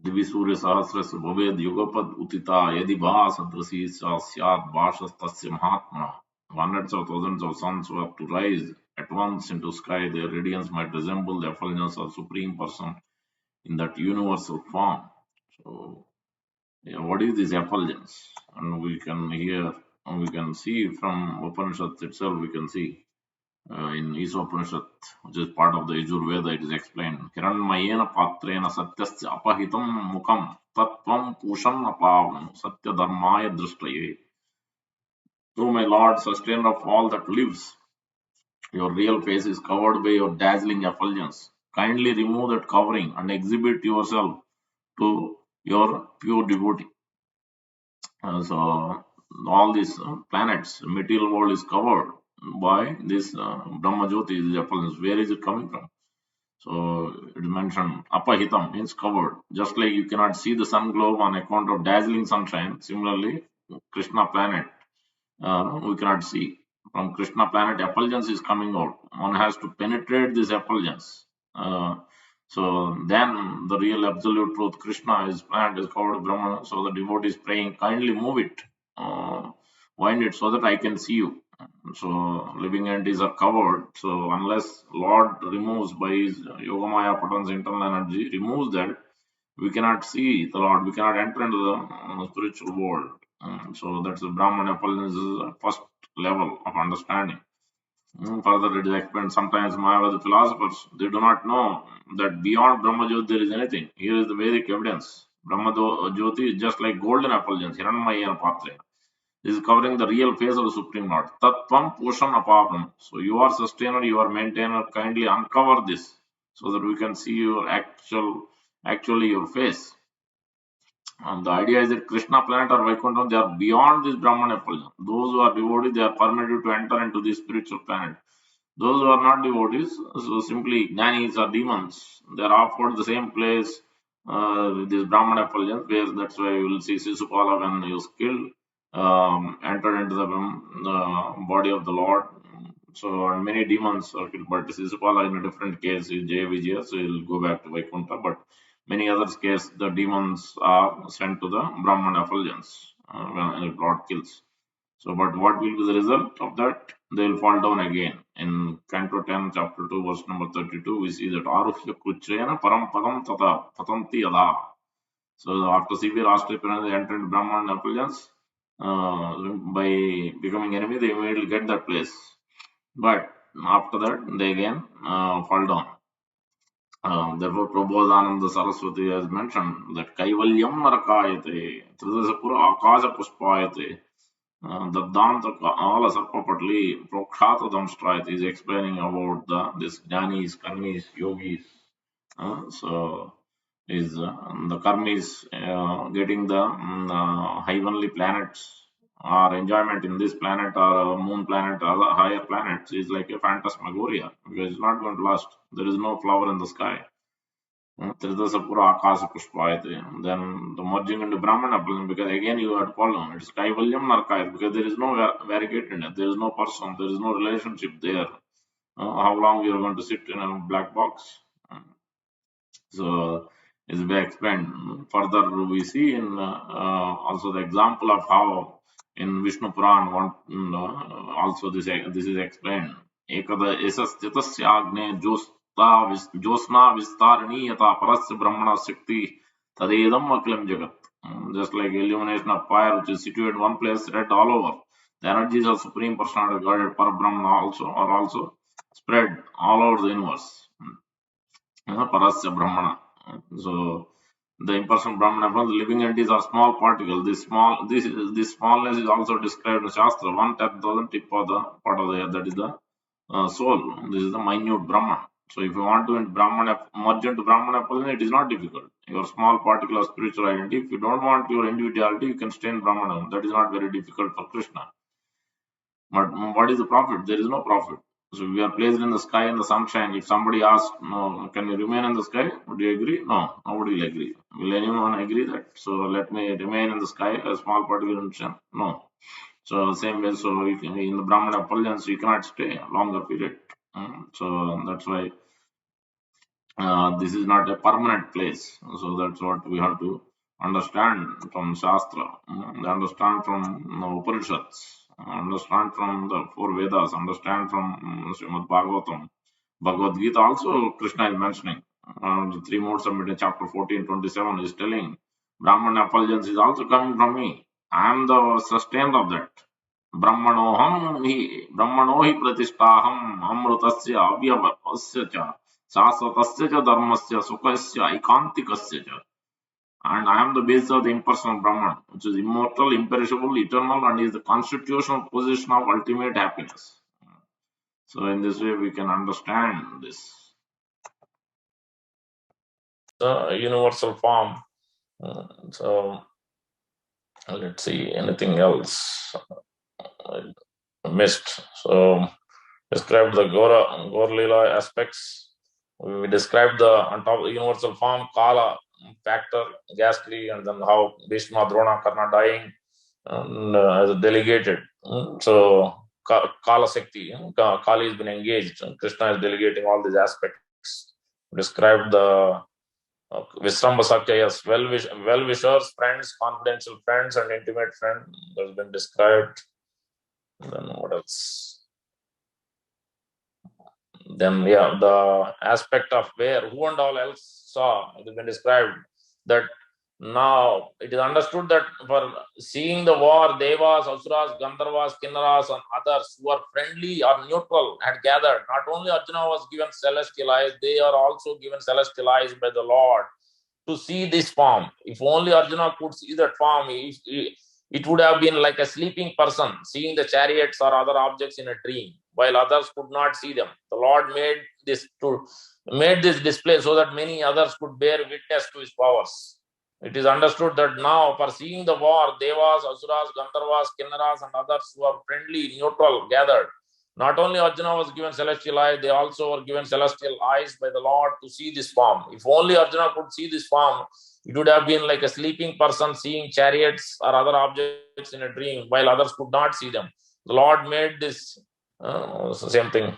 दिवि सूर्य सहस्रस्य भवेद् युगपद् उतिता यदि भासदृशी सा स्यात् भासस्तस्य महात्मनः. Hundreds of thousands of suns were to rise at once into sky. Their radiance might resemble the effulgence of Supreme Person in that universal form. So, yeah, what is this effulgence? And we can hear, and we can see from Upanishads itself, we can see in Isopanishad, which is part of the Yajurveda, it is explained. Hiranmayena patrena satyasya apahitam mukam tattvam pusham apavam satya dharmaya drishtaye. O my Lord, sustainer of all that lives, your real face is covered by your dazzling effulgence. Kindly remove that covering and exhibit yourself to your pure devotee. So all these planets, material world is covered by this Brahma Jyoti, this effulgence. Where is it coming from? So it is mentioned apahitam means covered. Just like you cannot see the sun globe on account of dazzling sunshine, similarly, Krishna planet we cannot see. From Krishna planet, effulgence is coming out. One has to penetrate this effulgence. So then the real absolute truth, Krishna, is planet is covered with Brahman. So the devotee is praying, kindly move it, wind it so that I can see you. So living entities are covered. So unless Lord removes by his Yogamaya Patan's internal energy, removes that, we cannot see the Lord. We cannot enter into the spiritual world. So that's the Brahman effulgence is the first level of understanding. Further, it is explained sometimes Mayavadi philosophers, they do not know that beyond Brahma Jyoti there is anything. Here is the Vedic evidence. Brahma Jyoti is just like golden effulgence, Hiranmayena Patre. This is covering the real face of the Supreme Lord. Tattvam Pusham Apapam. So you are sustainer, you are maintainer, kindly uncover this so that we can see your actually your face. And the idea is that Krishna planet or Vaikuntha, they are beyond this Brahman effulgence. Those who are devotees, they are permitted to enter into this spiritual planet. Those who are not devotees, so simply jnanis or demons, they are offered the same place with this Brahman effulgence, where that's why you will see Sisupala when he was killed, entered into the body of the Lord. So, and many demons are killed, but Sisupala in a different case is Jay Vijaya, so he'll go back to Vaikuntha. But many others case, the demons are sent to the Brahman effulgence when the Lord kills. So, but what will be the result of that? They will fall down again. In Canto 10, chapter 2, verse number 32, we see that Arufya Kuchayana Parampadam Tata Patanti Ada. So, after severe osteopenia, they entered Brahman effulgence. By becoming enemy, they immediately get that place. But after that, they again fall down. Therefore, Prabodhananda Saraswati has mentioned that Kaivalyam Narakayate, Tridasapura Akasha Puspayate. Daddanta Ala Sarpapatli Prokshata Damstrayat is explaining about this Jnanis, Karmis, Yogis. So is the Karmis getting the heavenly planets or enjoyment in this planet or moon planet or other higher planets is like a phantasmagoria because it's not going to last. There is no flower in the sky. Tridasapura Akasa Pushpayate. Then the merging into Brahmana, because again you have to follow. It's Kaivalyam Narkayat, because there is no variegatedness, there is no person, there is no relationship there. How long you are going to sit in a black box? So, it's been explained. Further, we see in also the example of how in Vishnu Puran, also this is explained. Ekada esas chitasya agne josna vistarani yata parasya brahmana shakti tadedam akilam jagat. Just like illumination of fire, which is situated in one place, spread all over. The energies of Supreme Personality, guided Parabrahmana also are also spread all over the universe. Parasya Brahmana. So the impersonal Brahmana, the living entities are small particles. This smallness is also described in Shastra. 1/10,000 tip of the part of the air, that is the soul. This is the minute Brahman. So if you want to merge into Brahmana, it is not difficult. Your small particle of spiritual identity. If you don't want your individuality, you can stay in Brahmana. That is not very difficult for Krishna. But what is the profit? There is no profit. So we are placed in the sky in the sunshine. If somebody asks, no, can you remain in the sky? Would you agree? No, nobody will agree. Will anyone agree that? So let me remain in the sky, a small particular instant? No. So same way, so in the Brahman effulgence, you cannot stay a longer period. So that's why this is not a permanent place. So that's what we have to understand from Shastra, understand from Upanishads, understand from the four Vedas, understand from Srimad Bhagavatam. Bhagavad Gita also Krishna is mentioning. The three modes of meditation, chapter 14:27 is telling Brahman effulgence is also coming from me. I am the sustainer of that. ब्रह्मणो हि प्रतिष्ठाहम् अमृतस्य अव्यवस्य च शाश्वतस्य च धर्मस्य सुखस्य ऐकान्तिकस्य च. And I am the base of the impersonal Brahman, which is immortal, imperishable, eternal, and is the constitutional position of ultimate happiness. So in this way, we can understand this. The universal form. So let's see, anything else missed? So described the Gora Lila aspects. We described the on top of the universal form, Kala factor, ghastly, and then how Bhishma, Drona, Karna dying and, as a delegated. So Kala Sakti, Kali has been engaged, and Krishna is delegating all these aspects. Described the Visramba Sakyas, well-wishers, friends, confidential friends, and intimate friends. That's been described. Then what else? Then the aspect of where who and all else saw, it has been described that now it is understood that for seeing the war, Devas, Asuras, Gandharvas, Kinnaras, and others who are friendly or neutral had gathered. Not only Arjuna was given celestial eyes, they are also given celestial eyes by the Lord to see this form. If only Arjuna could see that form, it would have been like a sleeping person seeing the chariots or other objects in a dream, while others could not see them. The Lord made this display so that many others could bear witness to his powers. It is understood that now, for seeing the war, Devas, Asuras, Gandharvas, Kinnaras, and others who are friendly, neutral, gathered. Not only Arjuna was given celestial eyes, they also were given celestial eyes by the Lord to see this form. If only Arjuna could see this form, it would have been like a sleeping person seeing chariots or other objects in a dream, while others could not see them. The Lord made this same thing.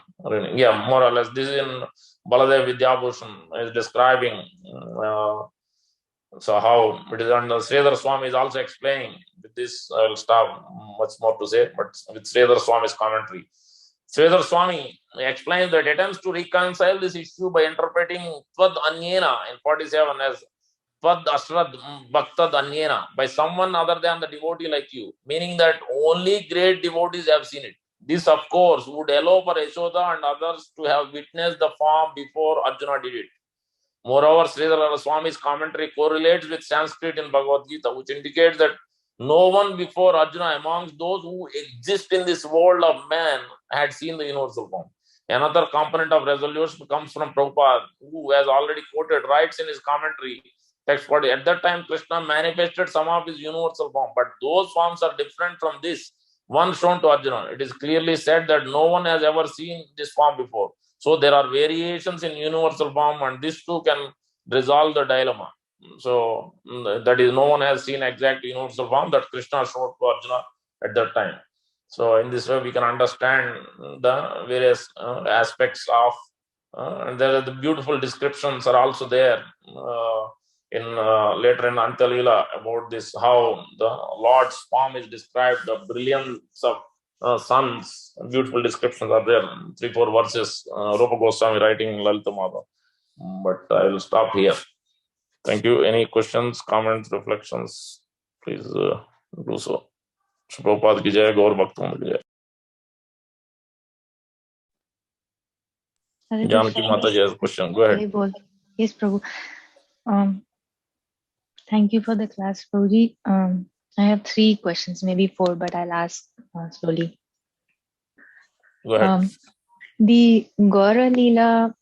Yeah, more or less. This is in Baladev Vidyabhushan is describing. So how it is under Sridhar Swami is also explaining. With this, I will stop. Much more to say, but with Sridhar Swami's commentary. Sridhar Swami explains that attempts to reconcile this issue by interpreting Tvad Anyena in 47 as Tvad Ashrad Bhaktad Anyena, by someone other than the devotee like you, meaning that only great devotees have seen it. This, of course, would allow for Yashoda and others to have witnessed the form before Arjuna did it. Moreover, Sridhar Swami's commentary correlates with Sanskrit in Bhagavad Gita, which indicates that no one before Arjuna amongst those who exist in this world of man had seen the universal form. Another component of resolution comes from Prabhupada, who has already quoted, writes in his commentary, text 40, at that time Krishna manifested some of his universal form, but those forms are different from this one shown to Arjuna. It is clearly said that no one has ever seen this form before. So there are variations in universal form, and this too can resolve the dilemma. So that is, no one has seen exact universal form that Krishna showed to Arjuna at that time. So in this way, we can understand the various aspects of, and there are the beautiful descriptions are also there in later in Antalila about this, how the Lord's form is described, the brilliance of suns, beautiful descriptions are there, 3-4 verses, Rupa Goswami writing Lalita Mata. But I will stop here. Thank you. Any questions, comments, reflections? Please do so. Prabhupada ki jai, Gaur Bhaktan ki jai. Janaki Mataji has a question. Go ahead. Yes, Prabhu. Thank you for the class, Prabhuji. I have 3 questions, maybe 4, but I'll ask slowly. Go ahead. The Gaura Leela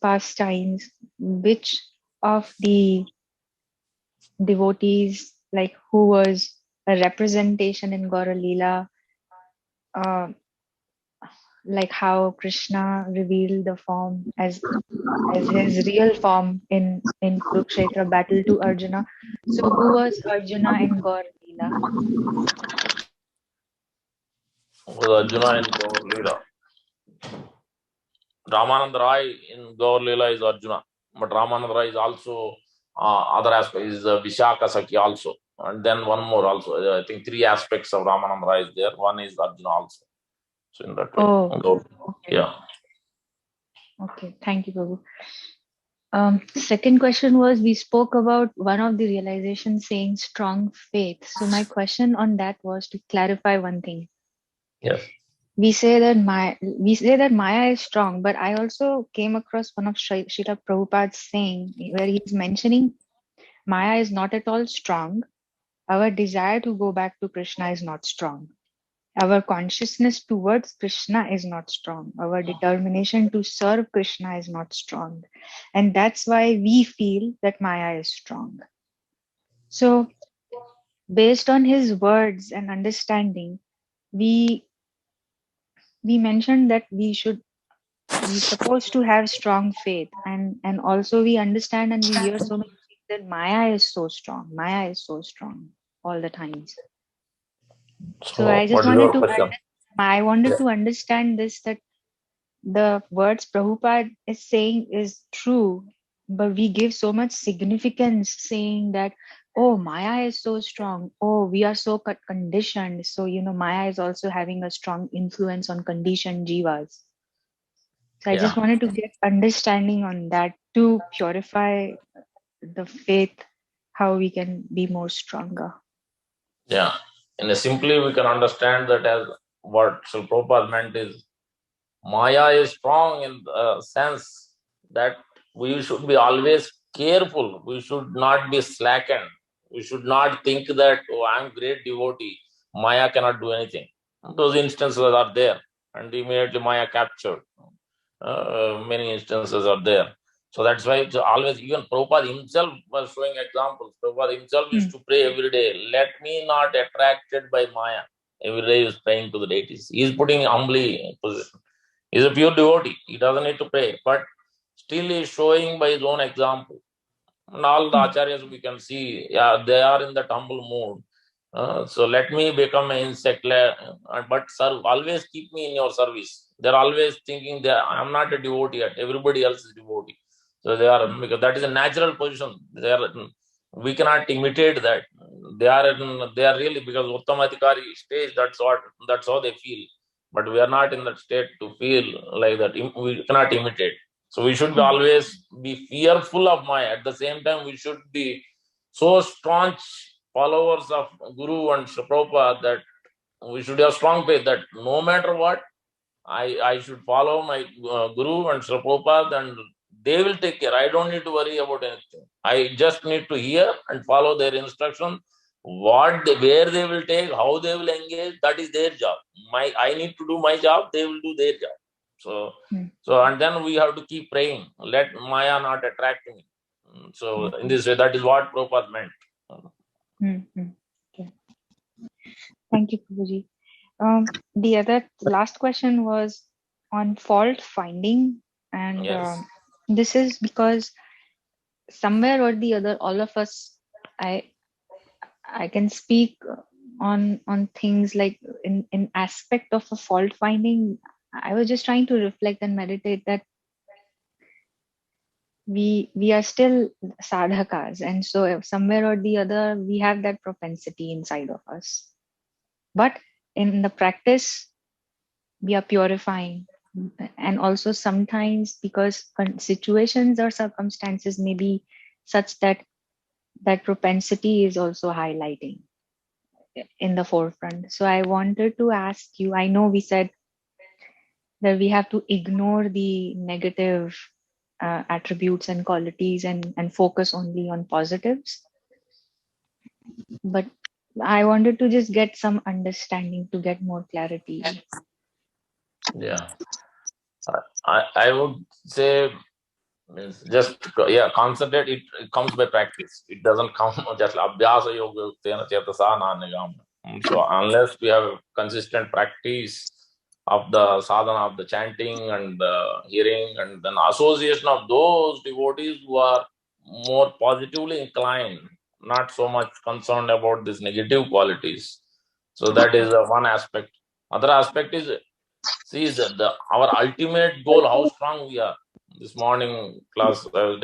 pastimes, which of the devotees, like who was a representation in Gaura Leela, like how Krishna revealed the form as his real form in Kurukshetra battle to Arjuna. So who was Arjuna in Gaur Leela? Was Arjuna in Gaur Leela. Ramananda Rai in Gaur Leela is Arjuna, but Ramananda Rai is also other aspect is Vishaka Sakhi also, and then one more also. I think three aspects of Ramananda Rai is there. One is Arjuna also. So in that way, Oh, Gaur. okay. Yeah. Okay, thank you, Prabhu. Second question was, we spoke about one of the realizations saying strong faith. So my question on that was to clarify one thing. Yes. We say that Maya is strong, but I also came across one of Srila Prabhupada's saying where he's mentioning Maya is not at all strong. Our desire to go back to Krishna is not strong. Our consciousness towards Krishna is not strong. Our determination to serve Krishna is not strong. And that's why we feel that Maya is strong. So, based on his words and understanding, we mentioned that we supposed to have strong faith, and also we understand and we hear so many things that Maya is so strong. Maya is so strong all the times. So So I just what is your wanted to question? I wanted Yeah. to understand this, that the words Prabhupada is saying is true, but we give so much significance saying that, oh, Maya is so strong. Oh, we are so conditioned. So, Maya is also having a strong influence on conditioned jivas. So I Yeah. just wanted to get understanding on that to purify the faith, how we can be more stronger. Yeah. In a simply, we can understand that as what Srila Prabhupada meant is Maya is strong in the sense that we should be always careful. We should not be slackened. We should not think that, oh, I'm great devotee. Maya cannot do anything. Those instances are there. And immediately Maya captured. Many instances are there. So that's why it's always, even Prabhupada himself was showing examples. Prabhupada himself used to pray every day, let me not attracted by Maya. Every day he is praying to the deities. He is putting humbly in position. He is a pure devotee. He doesn't need to pray. But still he is showing by his own example. And all the acharyas we can see, yeah, they are in that humble mood. So let me become an insect, but serve, always keep me in your service. They're always thinking that I'm not a devotee yet, everybody else is devotee. So they are, because that is a natural position. They are, we cannot imitate that. They are really, because Uttamatikari stage, that's how they feel. But we are not in that state to feel like that. We cannot imitate. So we should be always be fearful of Maya. At the same time, we should be so staunch followers of Guru and Sri Prabhupada that we should have strong faith that no matter what, I should follow my Guru and Sri Prabhupada, and they will take care. I don't need to worry about anything. I just need to hear and follow their instruction. Where they will take, how they will engage, that is their job. I need to do my job, they will do their job. So and then we have to keep praying. Let Maya not attract me. So in this way, that is what Prabhupada meant. Okay. Thank you, Prabhuji. The last question was on fault finding, and Yes. this is because somewhere or the other, all of us, I can speak on things like in aspect of a fault finding. I was just trying to reflect and meditate that we are still sadhakas, and so if somewhere or the other we have that propensity inside of us, but in the practice we are purifying. And also sometimes because situations or circumstances may be such that that propensity is also highlighting in the forefront. So I wanted to ask you, I know we said that we have to ignore the negative attributes and qualities and focus only on positives, but I wanted to just get some understanding to get more clarity. Yeah. I would say, means just concentrate. It comes by practice. It doesn't come just abhyasa yoga tena chetasa nanigam. So unless we have consistent practice, of the sadhana of the chanting and the hearing, and then association of those devotees who are more positively inclined, not so much concerned about these negative qualities. So that is one aspect. Other aspect is, see, our ultimate goal, how strong we are. This morning class I was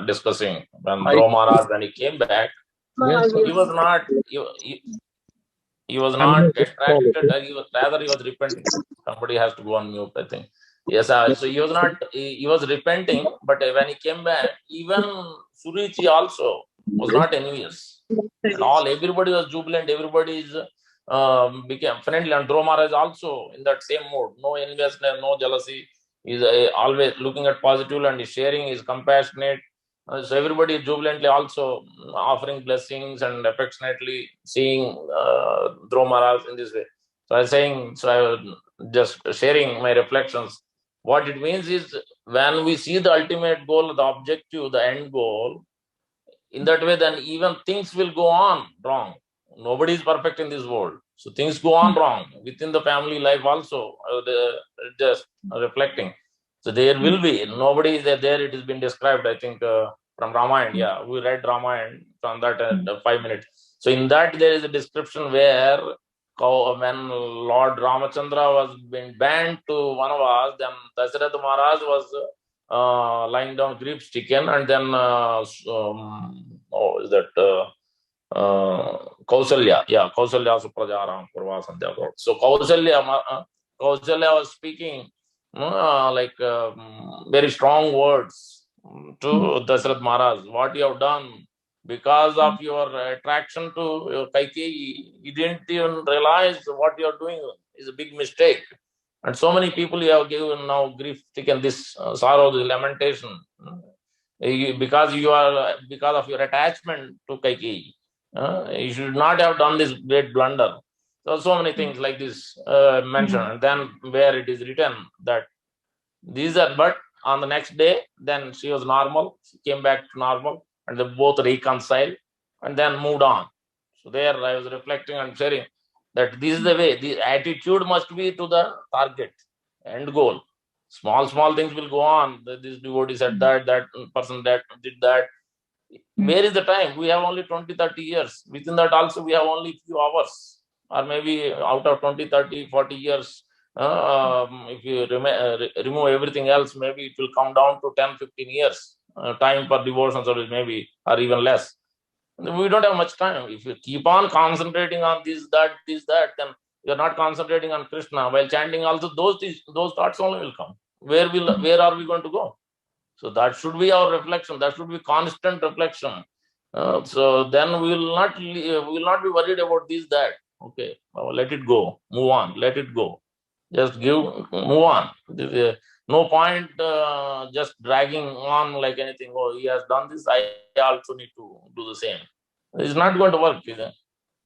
discussing when Dhruva Maharaj, when he came back, he was not he was not attracted. Rather, he was repenting. Somebody has to go on mute, I think. Yes, so he was not. He was repenting, but when he came back, even Surichi also was not envious at all. Everybody was jubilant. Everybody is became friendly, and Dhruva Maharaj is also in that same mood. No enviousness, no jealousy. He's always looking at positive and he's sharing. He's compassionate. So everybody is jubilantly also offering blessings and affectionately seeing Dhruva Maharaj in this way. So I was saying, so I was just sharing my reflections. What it means is, when we see the ultimate goal, the objective, the end goal, in that way, then even things will go on wrong. Nobody is perfect in this world. So things go on wrong within the family life also. Just reflecting. So there will be, nobody is there. It has been described, I think, from Ramayana. Yeah, we read Ramayana from that 5 minutes. So in that, there is a description where when Lord Ramachandra was being banned to Vanavas, then Dasharatha Maharaj was lying down grief stricken, and then is that Kausalya? Yeah, Kausalya Suprajaram Purva Sandhya. So Kausalya was speaking very strong words to Dasharatha Maharaj. What you have done, because of your attraction to your Kaikeyi, you didn't even realize what you are doing is a big mistake. And so many people you have given now grief stricken, this sorrow, this lamentation, because of your attachment to Kaikeyi. You should not have done this great blunder. So many things like this mentioned, and then where it is written that these are, but on the next day, then she was normal. She came back to normal, and they both reconciled, and then moved on. So there, I was reflecting and sharing that this is the way. The attitude must be to the target, end goal. Small things will go on. This devotee said that person that did that. Where is the time? We have only 20, 30 years. Within that also, we have only few hours, or maybe out of 20, 30, 40 years. If you remove everything else, maybe it will come down to 10, 15 years. Time for devotion service, maybe, or even less. We don't have much time. If you keep on concentrating on this, that, then you're not concentrating on Krishna. While chanting also, those thoughts only will come. Where are we going to go? So that should be our reflection. That should be constant reflection. So then we will not be worried about this, that. Okay, let it go. Move on. Let it go. Just move on. No point just dragging on like anything. Oh, he has done this. I also need to do the same. It's not going to work. Sri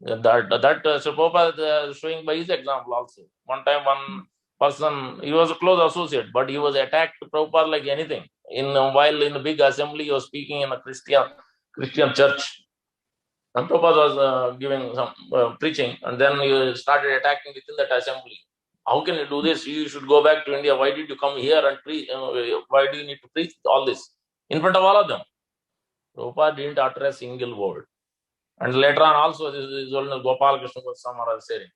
Prabhupada is showing by his example also. One time, one person, he was a close associate, but he was attacked Prabhupada like anything. While in the big assembly, he was speaking in a Christian church. And Prabhupada was giving some preaching, and then he started attacking within that assembly. How can you do this? You should go back to India. Why did you come here and preach? Why do you need to preach all this in front of all of them? Prabhupada didn't utter a single word. And later on also, this is only Gopal Krishna Goswami was saying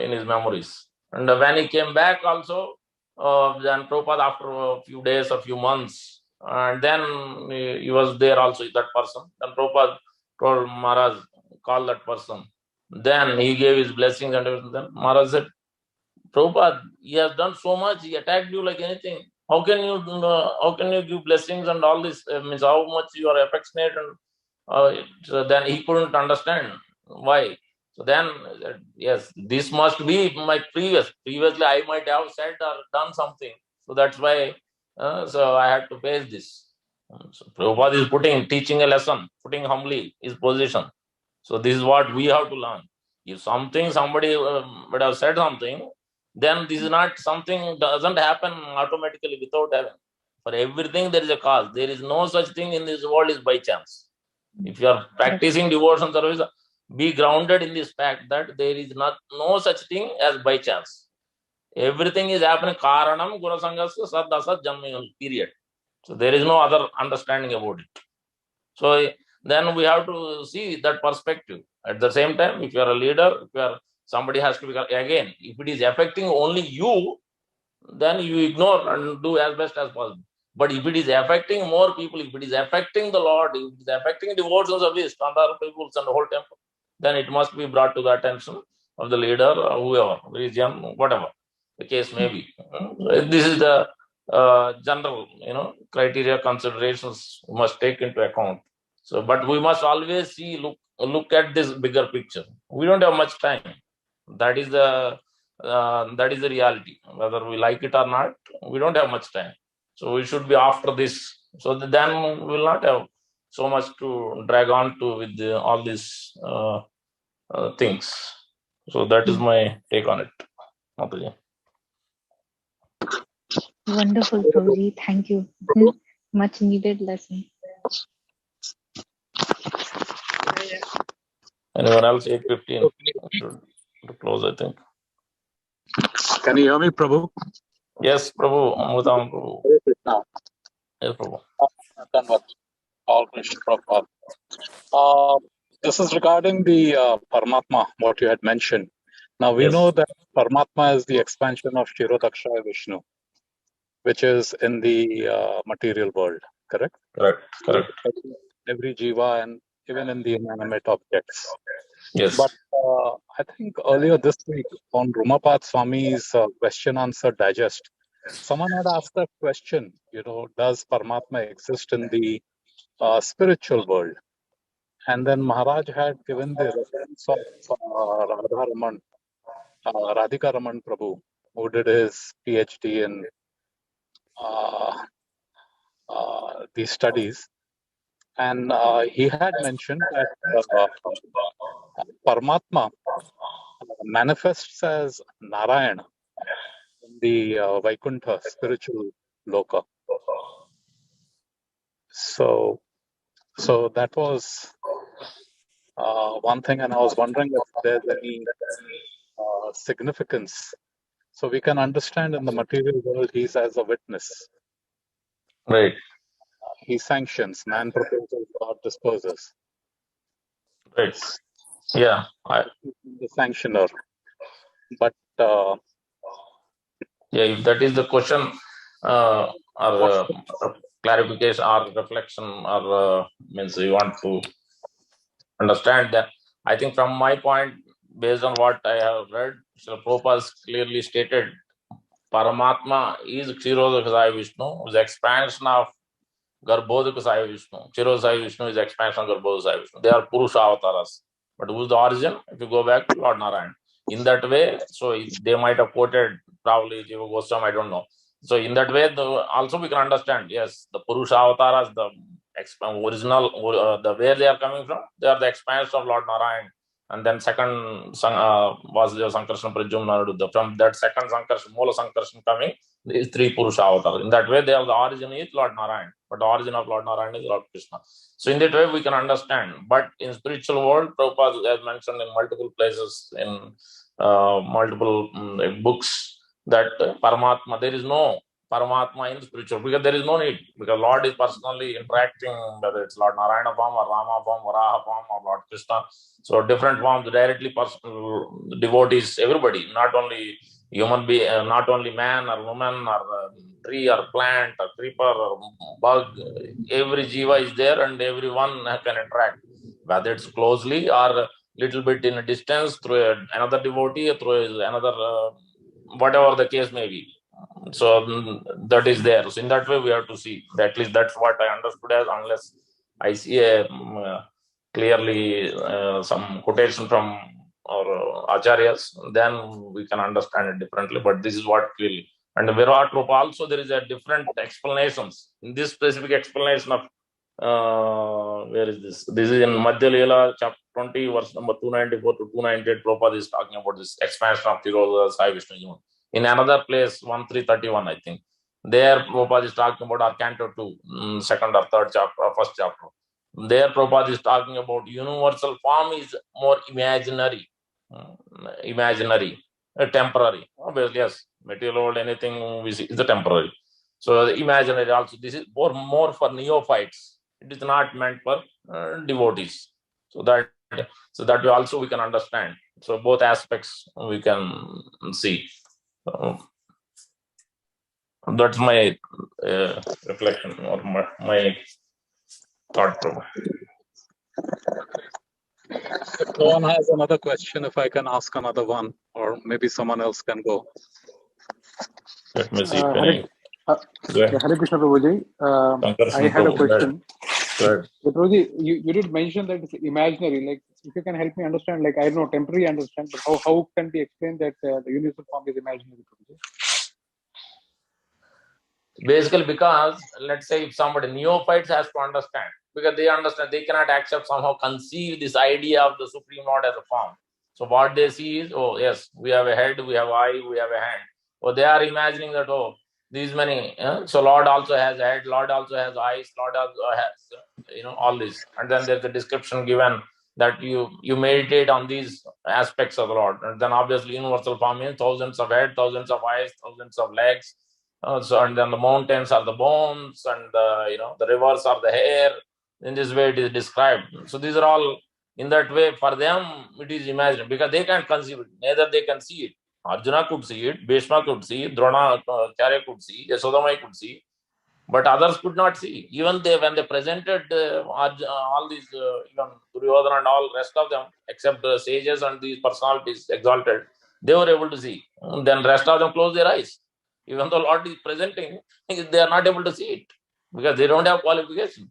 in his memories. And when he came back also, then Prabhupada, after a few days, a few months, and then he was there also, that person. Then Prabhupada told Maharaj, call that person. Then he gave his blessings and everything. Then Maharaj said, Prabhupada, he has done so much, he attacked you like anything. How can you give blessings and all this? Means how much you are affectionate, and so then he couldn't understand why. So then, yes, this must be my previously I might have said or done something. So that's why, so I had to face this. So Prabhupada is teaching a lesson, putting humbly his position. So this is what we have to learn. If somebody would have said something, then this is not something, doesn't happen automatically without having. For everything there is a cause. There is no such thing in this world is by chance. If you are practicing devotion service, be grounded in this fact that there is no such thing as by chance. Everything is happening Karanam Gunasangasya Sad Asad Janma, period. So there is no other understanding about it. So then we have to see that perspective. At the same time, if you are a leader, somebody has to be, again, if it is affecting only you, then you ignore and do as best as possible. But if it is affecting more people, if it is affecting the Lord, if it is affecting devotions of his, other peoples and the whole temple, then it must be brought to the attention of the leader, or whoever, region, whatever the case may be. This is the general, criteria considerations we must take into account. So, but we must always look at this bigger picture. We don't have much time. That is the reality. Whether we like it or not, we don't have much time. So we should be after this. So then we will not have so much to drag on to with all these things. So that is my take on it. Mataji. Wonderful, Prabhuji. Thank you. Much needed lesson. Anyone else? 8:15 to close, I think. Can you hear me, Prabhu? Yes, Prabhu. Amritam Prabhu. Yes, Prabhu. All Krishna Prabhupada. This is regarding the Paramatma, what you had mentioned. Now we know that Paramatma is the expansion of Shirodakshaya Vishnu, which is in the material world, correct? Correct. Every jiva and even in the inanimate objects. Yes. But I think earlier this week on Rumapad Swami's question answer digest, someone had asked that question, does Paramatma exist in the spiritual world? And then Maharaj had given the reference of Radhika Raman Prabhu, who did his PhD in these studies. And he had mentioned that Paramatma manifests as Narayana in the Vaikuntha spiritual loka. So that was one thing, and I was wondering if there's any significance. So we can understand in the material world, he's as a witness. Right. He sanctions, man proposes, God disposes. Right. Yeah. The sanctioner. But if that is the question, or clarification or reflection, or means you want to understand that, I think from my point, based on what I have read, Srila Prabhupada has clearly stated, Paramatma is Kshirodakasaya Vishnu, is expansion of Garbhodakasaya Vishnu. Kshirodakasaya Vishnu is expansion of Garbhodakasaya Vishnu. They are Purusha avatars. But who is the origin? If you go back to Lord Narayan. In that way, so they might have quoted probably Jiva Goswami, I don't know. So in that way, also we can understand, yes, the Purusha avatars, the original, the where they are coming from, they are the expansion of Lord Narayan. And then second was the Sankarsana Pradyumna. From that second Sankarsana, Moola Sankarsana coming, these three Purusha avatars. In that way, they have the origin is Lord Narayan, but the origin of Lord Narayan is Lord Krishna. So in that way, we can understand. But in spiritual world, Prabhupada has mentioned in multiple places, in multiple books, that Paramatma, there is no Paramatma in spiritual, because there is no need, because Lord is personally interacting, whether it's Lord Narayana form or Rama form, Varaha form, or Lord Krishna. So different forms, directly devotees, everybody, not only human being, not only man or woman or tree or plant or creeper or bug, every jiva is there and everyone can interact, whether it's closely or little bit in a distance through another devotee, through another, whatever the case may be. So that is there. So in that way, we have to see. At least that's what I understood as, unless I see a clearly some quotation from our acharyas, then we can understand it differently. But this is what clearly. And Virat Rupa also, there is a different explanations. In this specific explanation of where is this? This is in Madhya Leela, chapter 20, verse number 294 to 298. Prabhupada is talking about this expansion of Tiroda Sai Vishnu. In another place, 1331, I think, there Prabhupada is talking about our canto 2, second or third chapter, or first chapter. There Prabhupada is talking about universal form is more imaginary, temporary. Obviously, yes, Material world, anything we see is the temporary. So the imaginary also, this is more for neophytes. It is not meant for devotees. So that way also we can understand. So both aspects we can see. That's my reflection or my thought. If no one has another question, if I can ask another one, or maybe someone else can go. Let me see. Hare Krishna Prabhuji. I had a question. Prabhuji, you did mention that it's imaginary. Like, if you can help me understand, like, I don't know, temporary understand, but how can we explain that the universal form is imaginary, Prabhuji? Basically, because let's say if somebody neophytes has to understand, because they understand, they cannot accept, somehow conceive this idea of the Supreme Lord as a form. So what they see is, oh yes, we have a head, we have eye, we have a hand. Or they are imagining that, oh, these many. So Lord also has a head, Lord also has eyes, Lord also has, all this. And then there's a description given that you meditate on these aspects of the Lord. And then obviously universal form means thousands of head, thousands of eyes, thousands of legs. And then the mountains are the bones, and the rivers are the hair. In this way it is described. So these are all, in that way, for them it is imagined, because they can't conceive it. Neither they can see it. Arjuna could see it, Bhishma could see it, Dronacharya could see, Yasodamai could see, but others could not see. Even when they presented all these, even Duryodhana and all rest of them, except the sages and these personalities exalted, they were able to see. And then rest of them closed their eyes. Even though Lord is presenting, they are not able to see it, because they don't have qualification.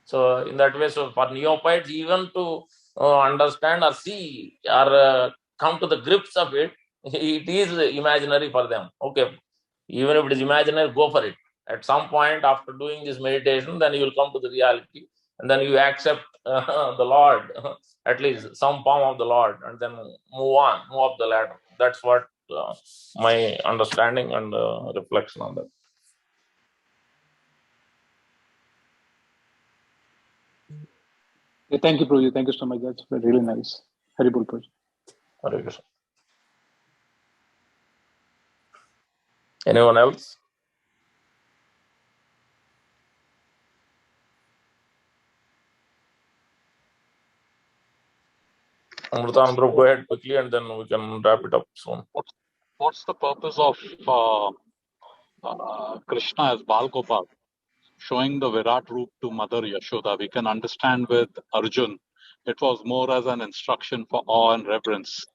So in that way, so for neophytes, even to understand or see or come to the grips of it, it is imaginary for them. Okay, even if it is imaginary, go for it. At some point after doing this meditation, then you will come to the reality, and then you accept the Lord, at least some form of the Lord, and then move up the ladder. That's what my understanding and reflection on that. Thank you, Prabhuji. Thank you so much. That's really nice. Haribol, Prabhuji. Hare Krishna. Anyone else? Amritanandra, go ahead quickly, and then we can wrap it up soon. What's the purpose of Krishna as Bal Gopal, showing the Virat Roop to Mother Yashoda? We can understand with Arjun, it was more as an instruction for awe and reverence.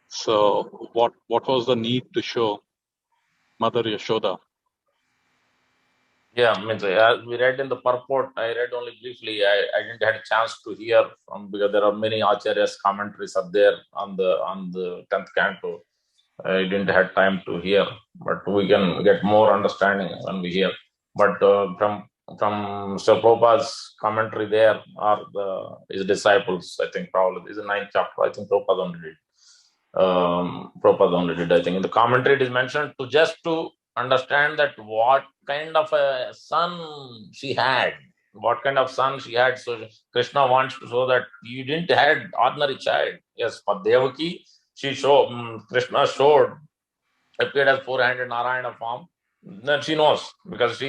So what was the need to show Mother Yashoda? Yeah, as we read in the purport, I read only briefly. I didn't have a chance to hear from, because there are many acharyas commentaries up there on the 10th canto. I didn't have time to hear, but we can get more understanding when we hear. But from Sri Prabhupada's commentary, there are his disciples. I think probably this is the 9th chapter. I think Prabhupada only did. Prabhupada only did. I think in the commentary it is mentioned to understand that what kind of a son she had. What kind of son she had. So Krishna wants to show that you didn't had ordinary child. Yes, for Devaki, Krishna appeared as four-handed Narayana form. Then she knows, because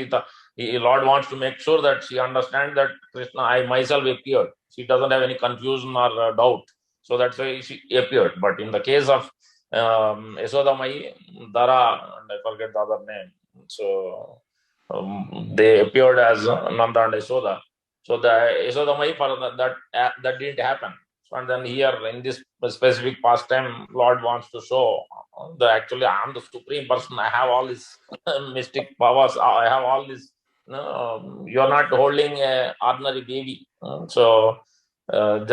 Lord wants to make sure that she understands that Krishna, I myself appeared. She doesn't have any confusion or doubt. So that's why she appeared. But in the case of Yasodamai, Dara, and I forget the other name. So they appeared as Nanda and Yasoda. So the Yasodamai, for that didn't happen. And then here in this specific pastime, Lord wants to show that actually I am the supreme person. I have all these mystic powers. I have all this. You are not holding a ordinary baby. And at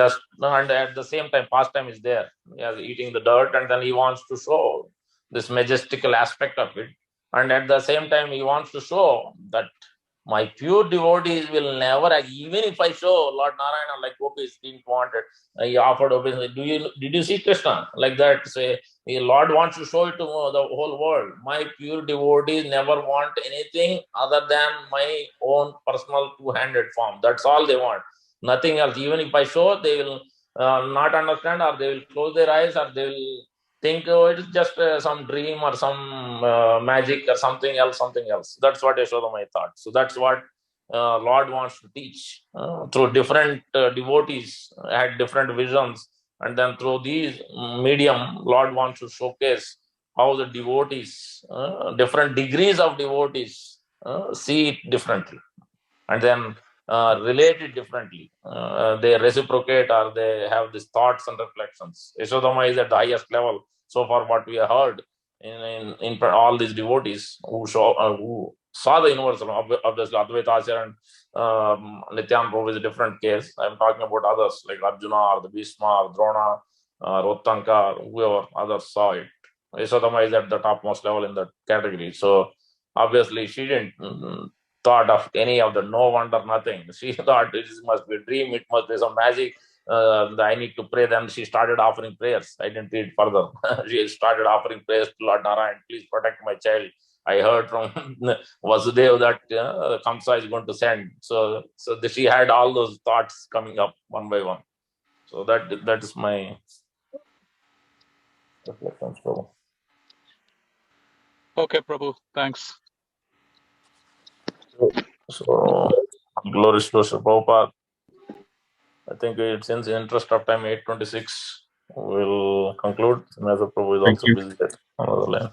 the same time, pastime is there. He is eating the dirt, and then he wants to show this majestical aspect of it. And at the same time, he wants to show that my pure devotees will never, even if I show Lord Narayana like gopis didn't want it, he offered obeisance. Did you see Krishna like that? Say, the Lord wants to show it to the whole world. My pure devotees never want anything other than my own personal two-handed form. That's all they want. Nothing else. Even if I show, they will not understand, or they will close their eyes, or they will think it is just some dream or some magic or something else. That's what Yashodamai thought. So that's what Lord wants to teach through different devotees had different visions, and then through these medium, Lord wants to showcase how the devotees, different degrees of devotees, see it differently, and then relate it differently. They reciprocate, or they have these thoughts and reflections. Yashodama is at the highest level so far what we have heard in all these devotees who saw the universal. Obviously, Advaita Acharya and Nityananda Prabhu is a different case. I'm talking about others like Arjuna or the Bhishma or Drona, Rotanka, whoever others saw it. Yashodama is at the topmost level in that category. So obviously, she didn't thought of any of the no wonder, nothing. She thought this must be a dream, it must be some magic. I need to pray. Then she started offering prayers. I didn't read further. She started offering prayers to Lord Narayan, please protect my child. I heard from Vasudev that Kamsa is going to send. So she had all those thoughts coming up one by one. So that is my reflections, Prabhu. Okay, Prabhu. Thanks. So glories to Sri Prabhupada. I think it's in the interest of time, 8:26. We'll conclude. Mr. Prabhu is also busy at another line.